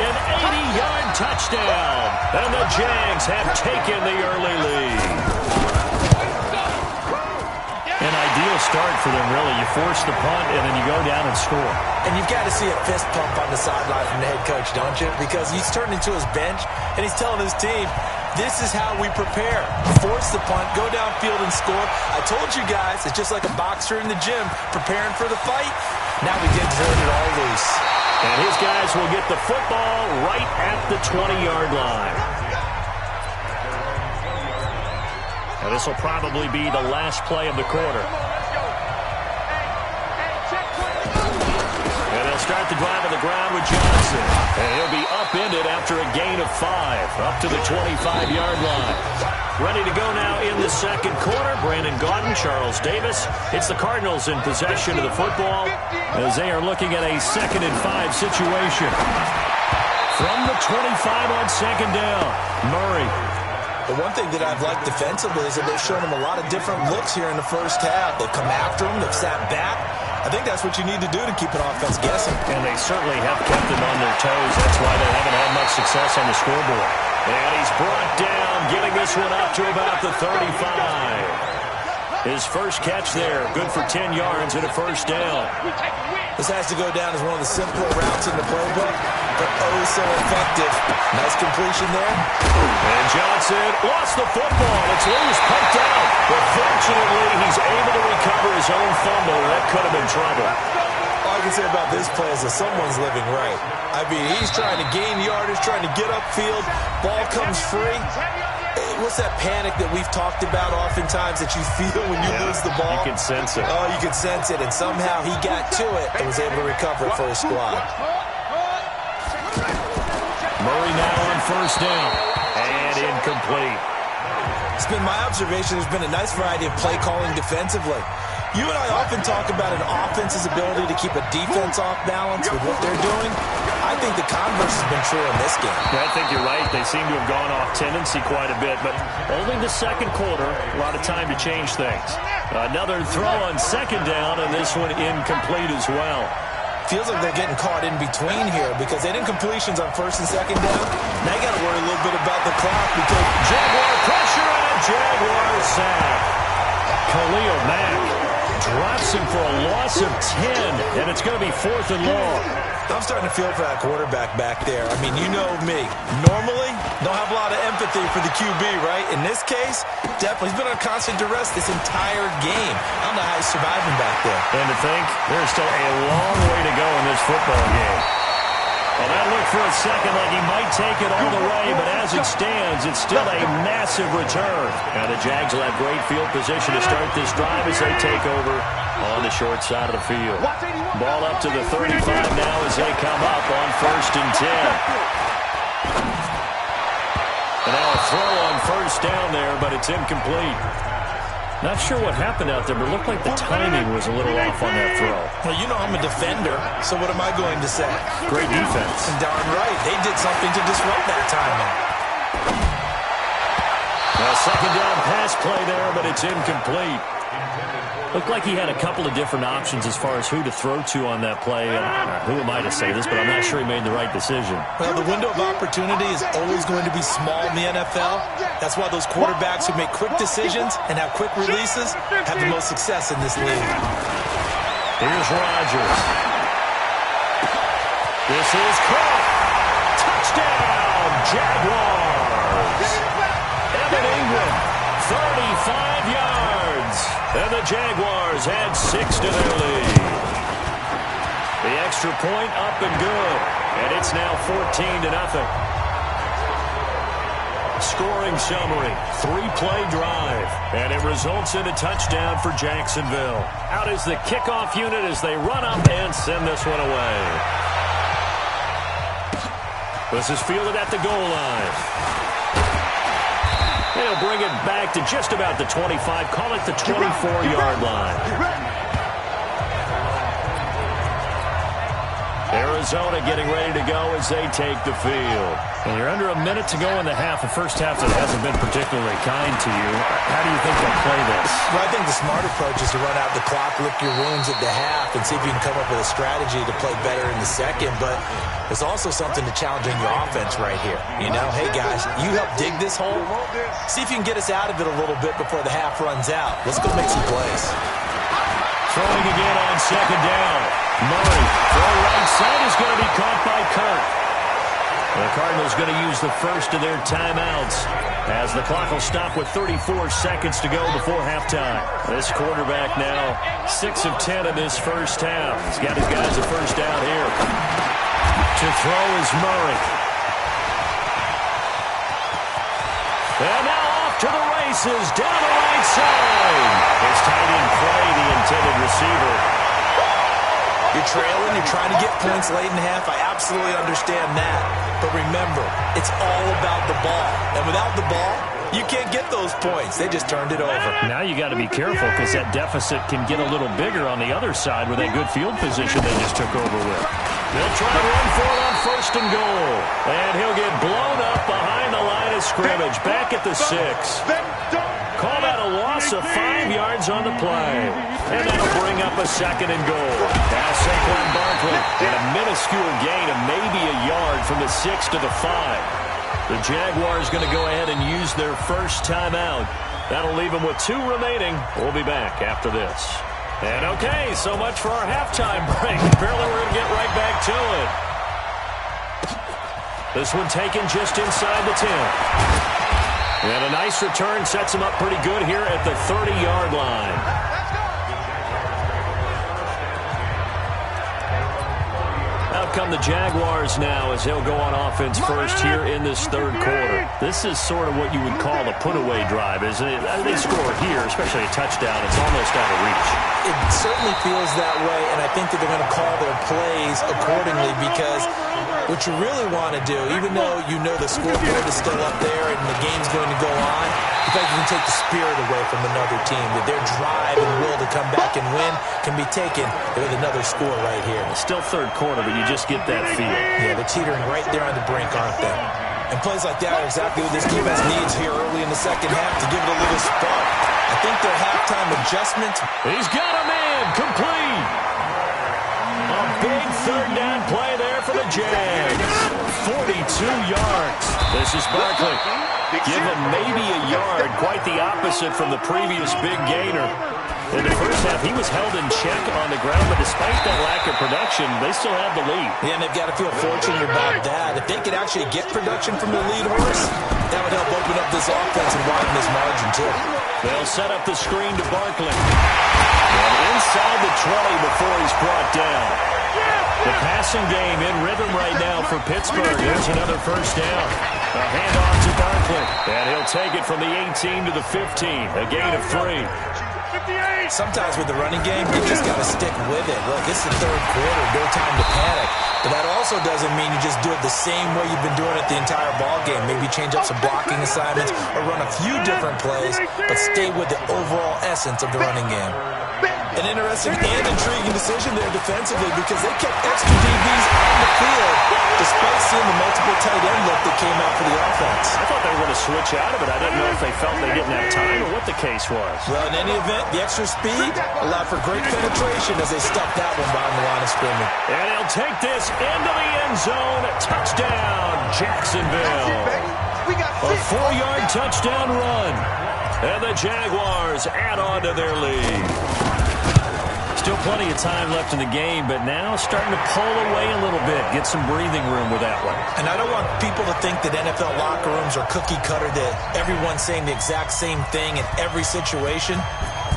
An 80-yard touchdown. And the Jags have taken the early lead. An ideal start for them, really. You force the punt, and then you go down and score. And you've got to see a fist pump on the sideline from the head coach, don't you? Because he's turned into his bench, and he's telling his team, this is how we prepare. Force the punt, go downfield and score. I told you guys, it's just like a boxer in the gym preparing for the fight. Now we get to turn it all loose. And his guys will get the football right at the 20-yard line. And this will probably be the last play of the quarter. And they'll start the drive on the ground with Johnson. And he'll be upended after a gain of 5, up to the 25-yard line. Ready to go now in the 2nd quarter. Brandon Gaudin, Charles Davis. It's the Cardinals in possession of the football as they are looking at a 2nd and 5 situation. From the 25 on 2nd down, Murray. The one thing that I've liked defensively is that they've shown him a lot of different looks here in the first half. They've come after him. They've sat back. I think that's what you need to do to keep an offense guessing. And they certainly have kept them on their toes. That's why they haven't had much success on the scoreboard. And he's brought down, getting this one up to about the 35. His first catch there, good for 10 yards and a 1st down. This has to go down as one of the simpler routes in the playbook, but oh so effective. Nice completion there. And Johnson lost the football. It's loose, poked out. But fortunately, he's able to recover his own fumble. That could have been trouble. All I can say about this play is that someone's living right. I mean, he's trying to gain yardage, trying to get upfield. Ball comes free. What's that panic that we've talked about oftentimes that you feel when you lose the ball? You can sense it. Oh, you can sense it. And somehow he got to it and was able to recover it for his squad. Murray now on 1st down. And incomplete. It's been my observation there's been a nice variety of play calling defensively. You and I often talk about an offense's ability to keep a defense off balance with what they're doing. I think the converse has been true in this game. I think you're right. They seem to have gone off tendency quite a bit, but only the second quarter, a lot of time to change things. Another throw on second down, and this one incomplete as well. Feels like they're getting caught in between here because they didn't completions on first and second down. Now you got to worry a little bit about the clock because Jaguar pressure and a Jaguar sack. Khalil Mack drops him for a loss of 10, and it's going to be 4th and long. I'm starting to feel for that quarterback back there. I mean, you know me. Normally, don't have a lot of empathy for the QB, right? In this case, definitely. He's been on constant duress this entire game. I don't know how he's surviving back there. And to think, there's still a long way to go in this football game. Well, that looked for a second like he might take it all the way, but as it stands, it's still a massive return. Now the Jags will have great field position to start this drive as they take over on the short side of the field. Ball up to the 35 now as they come up on 1st and 10. And now a throw on first down there, but it's incomplete. Not sure what happened out there, but it looked like the timing was a little off on that throw. Well, you know I'm a defender, so what am I going to say? Great defense. Darn right. They did something to disrupt that timing. Now, second down pass play there, but it's incomplete. Looked like he had a couple of different options as far as who to throw to on that play. And who am I to say this, but I'm not sure he made the right decision. Well, the window of opportunity is always going to be small in the NFL. That's why those quarterbacks who make quick decisions and have quick releases have the most success in this league. Here's Rodgers. This is caught. Touchdown, Jaguars. Evan Ingram, 35 yards. And the Jaguars add 6 to their lead. The extra point up and good. And it's now 14-0. Scoring summary, 3-play drive. And it results in a touchdown for Jacksonville. Out is the kickoff unit as they run up and send this one away. This is fielded at the goal line. They'll bring it back to just about the 25. Call it the 24-yard line. Arizona getting ready to go as they take the field. And you're under a minute to go in the half. The first half that hasn't been particularly kind to you. How do you think they'll play this? Well, I think the smart approach is to run out the clock, lick your wounds at the half, and see if you can come up with a strategy to play better in the second. But there's also something to challenging your offense right here. You know, hey, guys, you help dig this hole. See if you can get us out of it a little bit before the half runs out. Let's go make some plays. Throwing again on second down. Murray, throw right side is going to be caught by Kirk. The Cardinals going to use the first of their timeouts as the clock will stop with 34 seconds to go before halftime. This quarterback now 6 of 10 in this first half. He's got his guys a first down here. To throw is Murray. And now off to the races, down the right side. His tight end play, the intended receiver. You're trailing, you're trying to get points late in the half. I absolutely understand that. But remember, it's all about the ball. And without the ball, you can't get those points. They just turned it over. Now you got to be careful because that deficit can get a little bigger on the other side with that good field position they just took over with. They'll try to run for it on first and goal. And he'll get blown up behind the line of scrimmage. Back at the 6. Call that a loss of 5 yards on the play. And that'll bring up a second and goal. Now Saquon Barkley and a minuscule gain of maybe a yard from the 6 to the 5. The Jaguars going to go ahead and use their first timeout. That'll leave them with 2 remaining. We'll be back after this. And okay, so much for our halftime break. Apparently we're going to get right back to it. This one taken just inside the 10. And a nice return sets him up pretty good here at the 30-yard line. come the Jaguars now as they'll go on offense first here in this third quarter. This is sort of what you would call a put-away drive, isn't it? They score here, especially a touchdown. It's almost out of reach. It certainly feels that way, and I think that they're going to call their plays accordingly because what you really want to do, even though you know the scoreboard is still up there and the game's going to go on, you think you can take the spirit away from another team, that their drive and will to come back and win can be taken with another score right here. It's still third quarter, but you just get that feel. Yeah, they're teetering right there on the brink, aren't they? And plays like that are exactly what this defense needs here early in the second half to give it a little spark. I think their halftime adjustment. He's got a man complete. A big third down play there for the Jags. 42 yards. This is Barkley. Give him maybe a yard. Quite the opposite from the previous big gainer. In the first half, he was held in check on the ground, but despite that lack of production, they still have the lead. Yeah, and they've got to feel fortunate about that. If they could actually get production from the lead horse, that would help open up this offense and widen this margin, too. They'll set up the screen to Barkley. And inside the 20 before he's brought down. The passing game in rhythm right now for Pittsburgh. There's another first down. A handoff to Barkley. And he'll take it from the 18 to the 15. A gain of 3. Sometimes with the running game, you just got to stick with it. Look, it's the third quarter. No time to panic. But that also doesn't mean you just do it the same way you've been doing it the entire ball game. Maybe change up some blocking assignments or run a few different plays, but stay with the overall essence of the running game. An interesting and intriguing decision there defensively because they kept extra DBs on the field despite seeing the multiple tight end look that came out for the offense. I thought they were going to switch out of it. I didn't know if they felt they didn't have time or what the case was. Well, in any event, the extra speed allowed for great penetration as they stuffed that one behind the line of scrimmage. And he'll take this into the end zone. Touchdown, Jacksonville. A 4-yard touchdown run. And the Jaguars add on to their lead. Still plenty of time left in the game, but now starting to pull away a little bit, get some breathing room with that one. And I don't want people to think that NFL locker rooms are cookie cutter, that everyone's saying the exact same thing in every situation.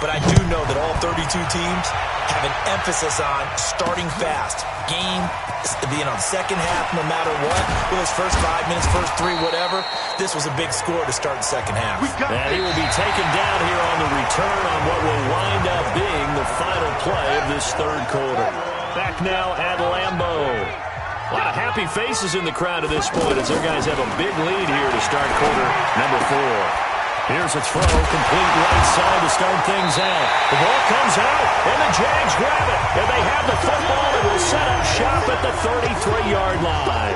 But I do know that all 32 teams have an emphasis on starting fast. Game, second half, no matter what. Whether it's first 5 minutes, first 3, whatever. This was a big score to start the second half. And he will be taken down here on the return on what will wind up being the final play of this third quarter. Back now at Lambeau. A lot of happy faces in the crowd at this point as their guys have a big lead here to start quarter number 4. Here's a throw, complete right side to start things out. The ball comes out, and the Jags grab it. And they have the football and will set up shop at the 33-yard line.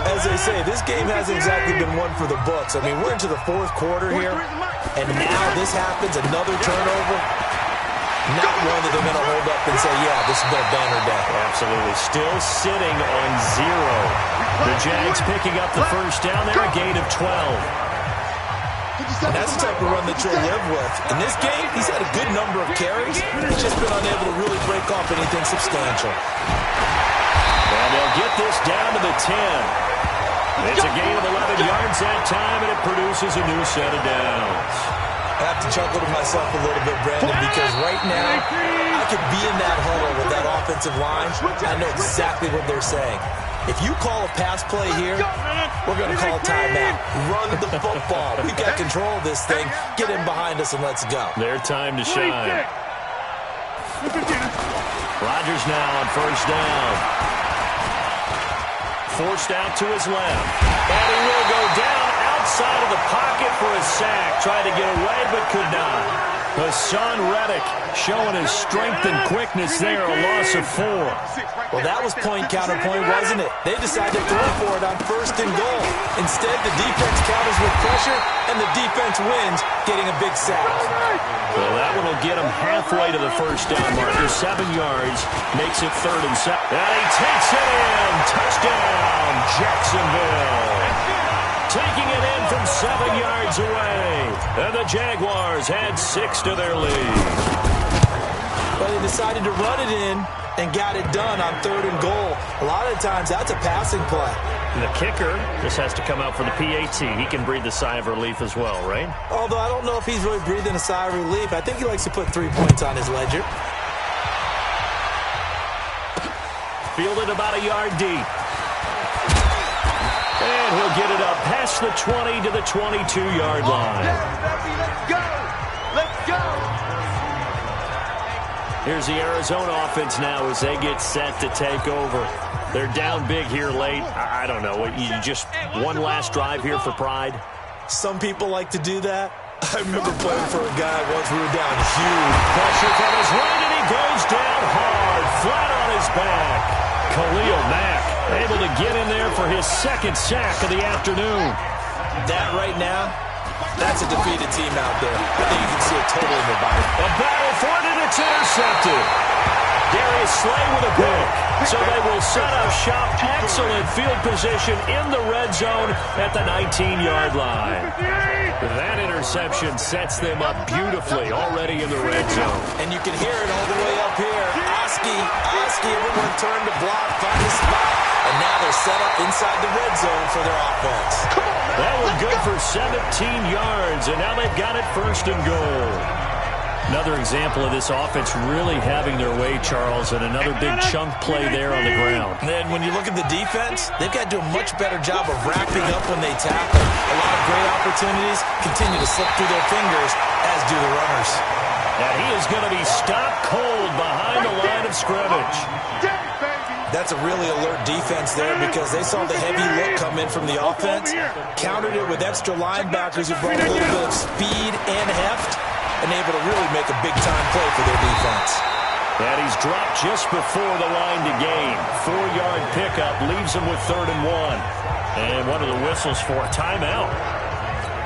As they say, this game hasn't exactly been one for the books. I mean, we're into the fourth quarter here, and now this happens, another turnover. Not one that they're going to hold up and say, yeah, this has been a banner day. Absolutely. Still sitting on 0. The Jags picking up the first down there, a gain of 12. And that's the type of run that you'll live with. In this game, he's had a good number of carries. He's just been unable to really break off anything substantial. And they'll get this down to the 10. It's a gain of 11 yards that time, and it produces a new set of downs. I have to chuckle to myself a little bit, Brandon, because right now, I could be in that huddle with that offensive line. I know exactly what they're saying. If you call a pass play here, we're going to call timeout. Run the football. We've got control of this thing. Get in behind us and let's go. Their time to shine. Rodgers now on first down. Forced out to his left. And he will go down outside of the pocket for a sack. Tried to get away but could not. Hassan Reddick showing his strength and quickness there, a loss of 4. Well, that was point counterpoint, wasn't it? They decided to throw for it on first and goal. Instead, the defense counters with pressure, and the defense wins, getting a big sack. Well, that one will get him halfway to the first down marker. 7 yards, makes it 3rd and 7. And he takes it in. Touchdown, Jacksonville. Taking it in from 7 yards away. And the Jaguars add 6 to their lead. But they decided to run it in and got it done on 3rd and goal. A lot of times, that's a passing play. And the kicker just has to come out for the PAT. He can breathe a sigh of relief as well, right? Although I don't know if he's really breathing a sigh of relief. I think he likes to put 3 points on his ledger. Fielded about a yard deep. And he'll get it up past the 20 to the 22-yard line. Let's go! Let's go! Here's the Arizona offense now as they get set to take over. They're down big here late. I don't know. You just one last drive here for pride? Some people like to do that. I remember playing for a guy once we were down huge. Pressure from his right, and he goes down hard, flat on his back. Khalil Mack able to get in there for his second sack of the afternoon. That right now, that's a defeated team out there. I think you can see it totally in their body. A battle for it, and it's intercepted. Darius Slay with a pick. So they will set up shop. Excellent field position in the red zone at the 19-yard line. That interception sets them up beautifully already in the red zone. And you can hear it all the way up here. Oski, everyone turned to block, find a spot, and now they're set up inside the red zone for their offense. That was good for 17 yards, and now they've got it first and goal. Another example of this offense really having their way, Charles, and another big chunk play there on the ground. And then when you look at the defense, they've got to do a much better job of wrapping up when they tackle. A lot of great opportunities continue to slip through their fingers, as do the runners. And he is going to be stopped cold behind the line of scrimmage. That's a really alert defense there because they saw the heavy look come in from the offense, countered it with extra linebackers who brought a little bit of speed and heft, and able to really make a big-time play for their defense. And he's dropped just before the line to gain. 4-yard pickup leaves him with 3rd and 1. And one of the whistles for a timeout.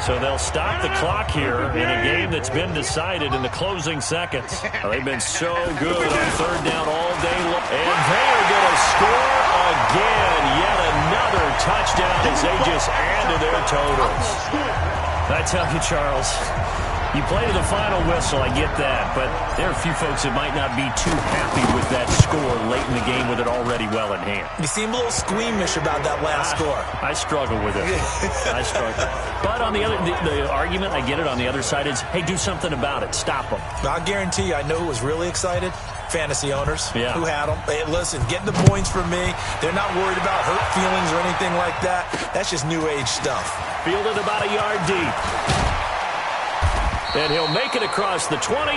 So they'll stop the clock here in a game that's been decided in the closing seconds. They've been so good on 3rd down all day long. And they are going to score again. Yet another touchdown as they just add to their totals. I tell you, Charles, you play to the final whistle, I get that, but there are a few folks that might not be too happy with that score late in the game with it already well in hand. You seem a little squeamish about that last score. I struggle with it. I struggle. But on the other, the argument, I get it, on the other side is, hey, do something about it. Stop them. I guarantee you, I know who was really excited. Fantasy owners who had them. Hey, listen, getting the points from me. They're not worried about hurt feelings or anything like that. That's just new age stuff. Fielded about a yard deep. And he'll make it across the 20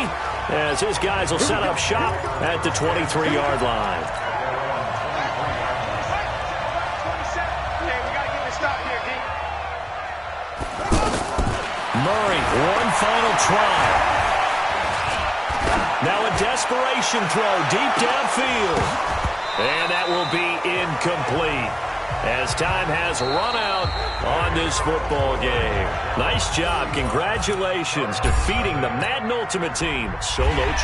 as his guys will set up shop at the 23-yard line. Murray, one final try. Now a desperation throw deep downfield. And that will be incomplete as time has run out on this football game. Nice job. Congratulations defeating the Madden Ultimate Team. Solo.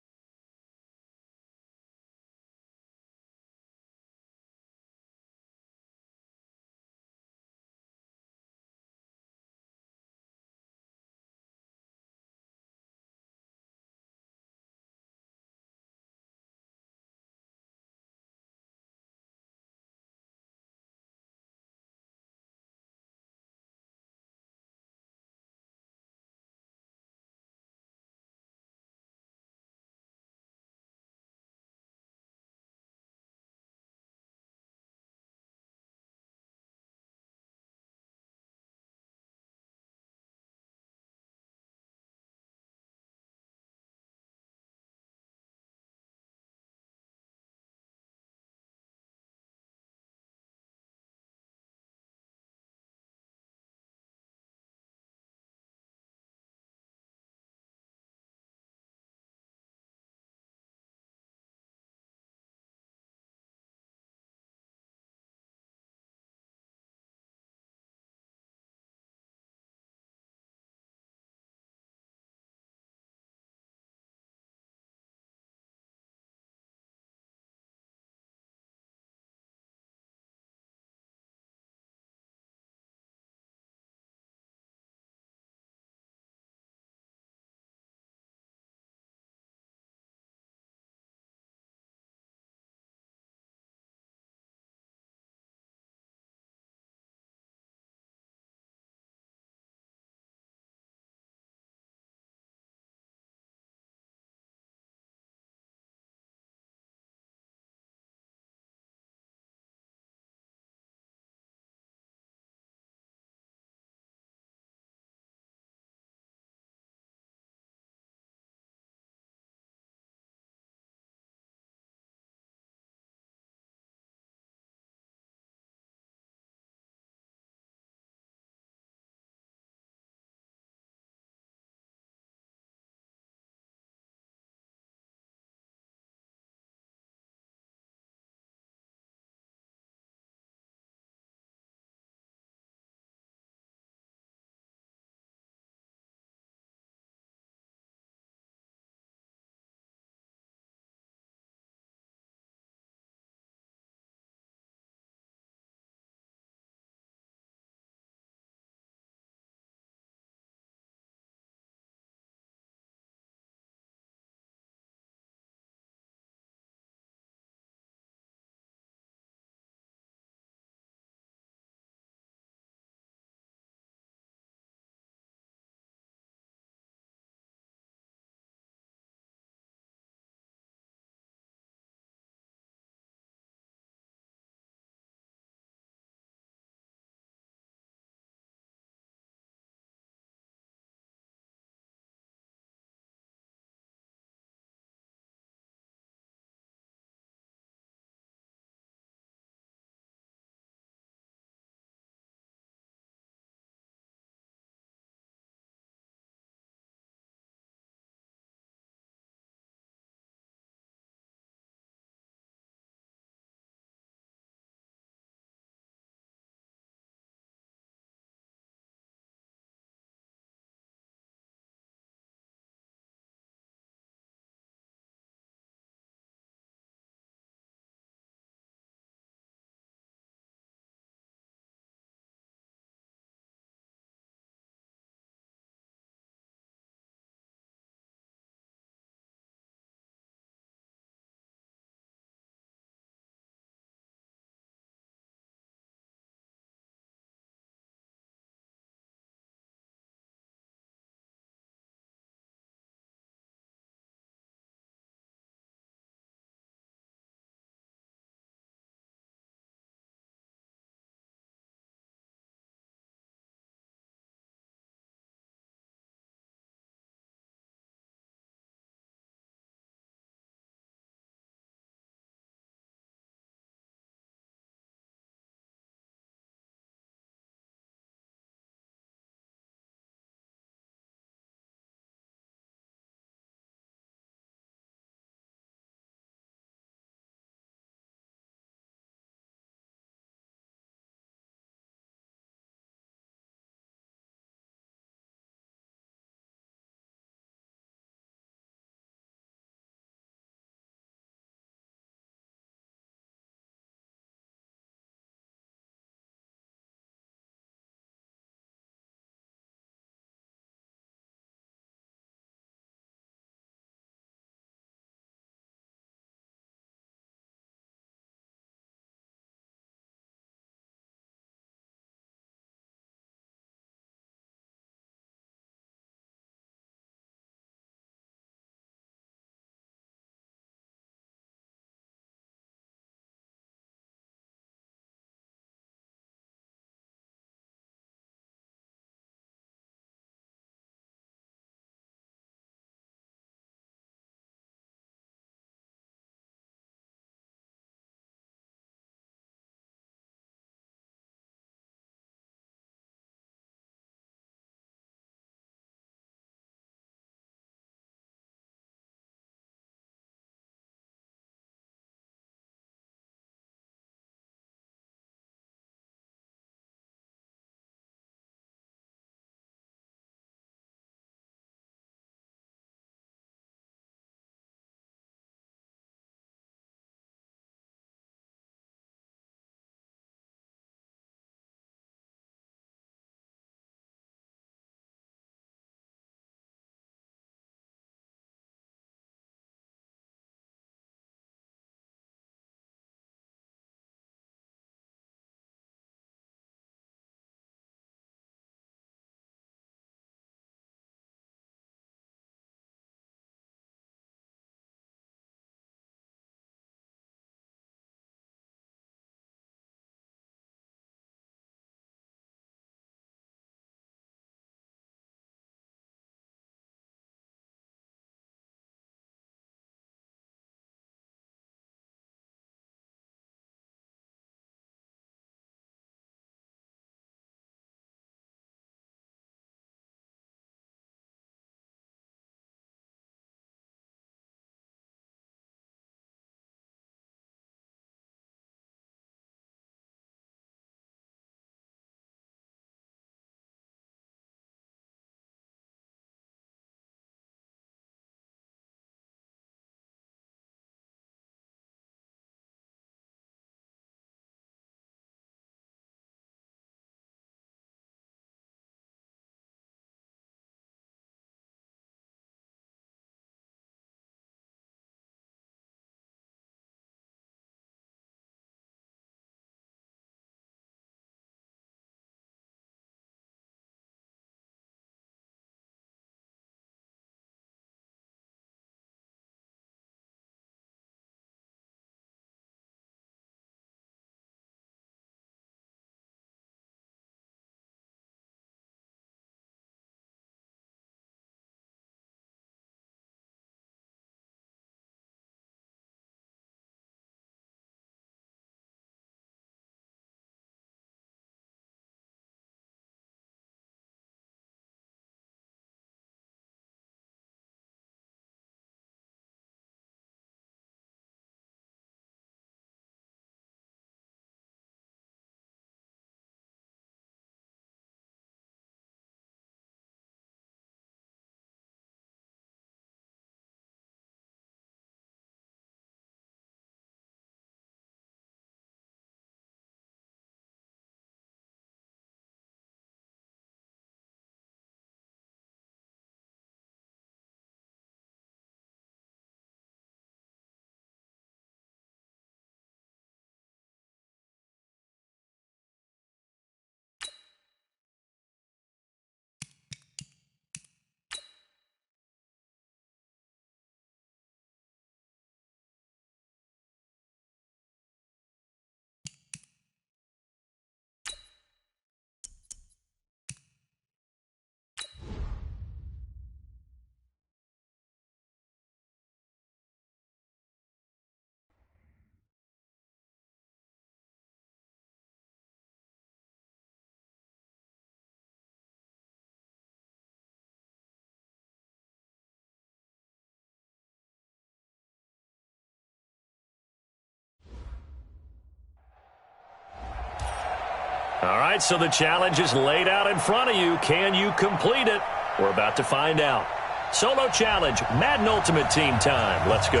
All right, so the challenge is laid out in front of you. Can you complete it? We're about to find out. Solo challenge, Madden Ultimate Team time. Let's go.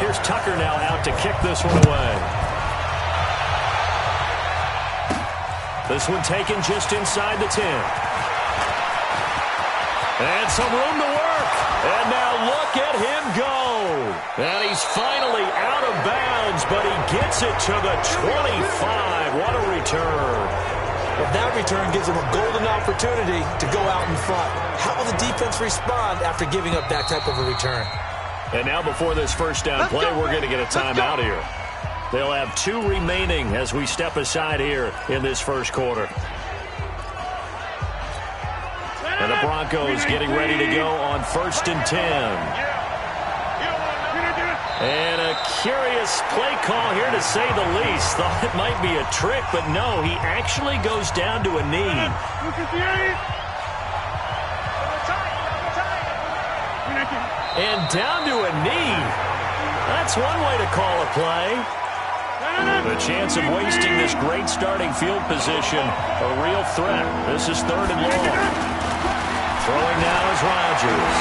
Here's Tucker now out to kick this one away. This one taken just inside the 10. And some room to work. And now look at him go. And he's finally out of bounds, but he gets it to the 25. What a return. Well, that return gives him a golden opportunity to go out in front. How will the defense respond after giving up that type of a return? And now before this first down play, we're going to get a timeout here. They'll have 2 remaining as we step aside here in this first quarter. And the Broncos getting ready to go on 1st and 10. And a curious play call here, to say the least. Thought it might be a trick, but no, he actually goes down to a knee. And down to a knee. That's one way to call a play. The chance of wasting this great starting field position, a real threat. This is 3rd and long. Throwing now is Rodgers.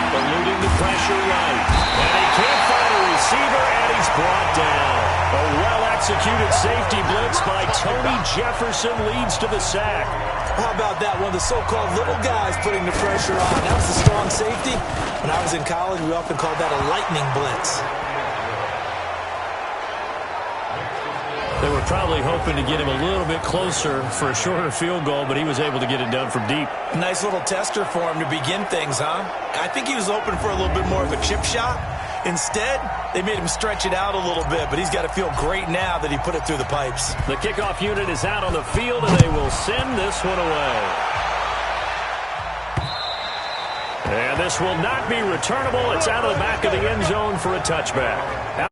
Eluding the pressure right. And he can't find a receiver, and he's brought down. A well-executed safety blitz by Tony Jefferson leads to the sack. How about that? One of the so-called little guys putting the pressure on. That was a strong safety. When I was in college, we often called that a lightning blitz. They were probably hoping to get him a little bit closer for a shorter field goal, but he was able to get it done from deep. Nice little tester for him to begin things, huh? I think he was hoping for a little bit more of a chip shot. Instead, they made him stretch it out a little bit, but he's got to feel great now that he put it through the pipes. The kickoff unit is out on the field, and they will send this one away. And this will not be returnable. It's out of the back of the end zone for a touchback.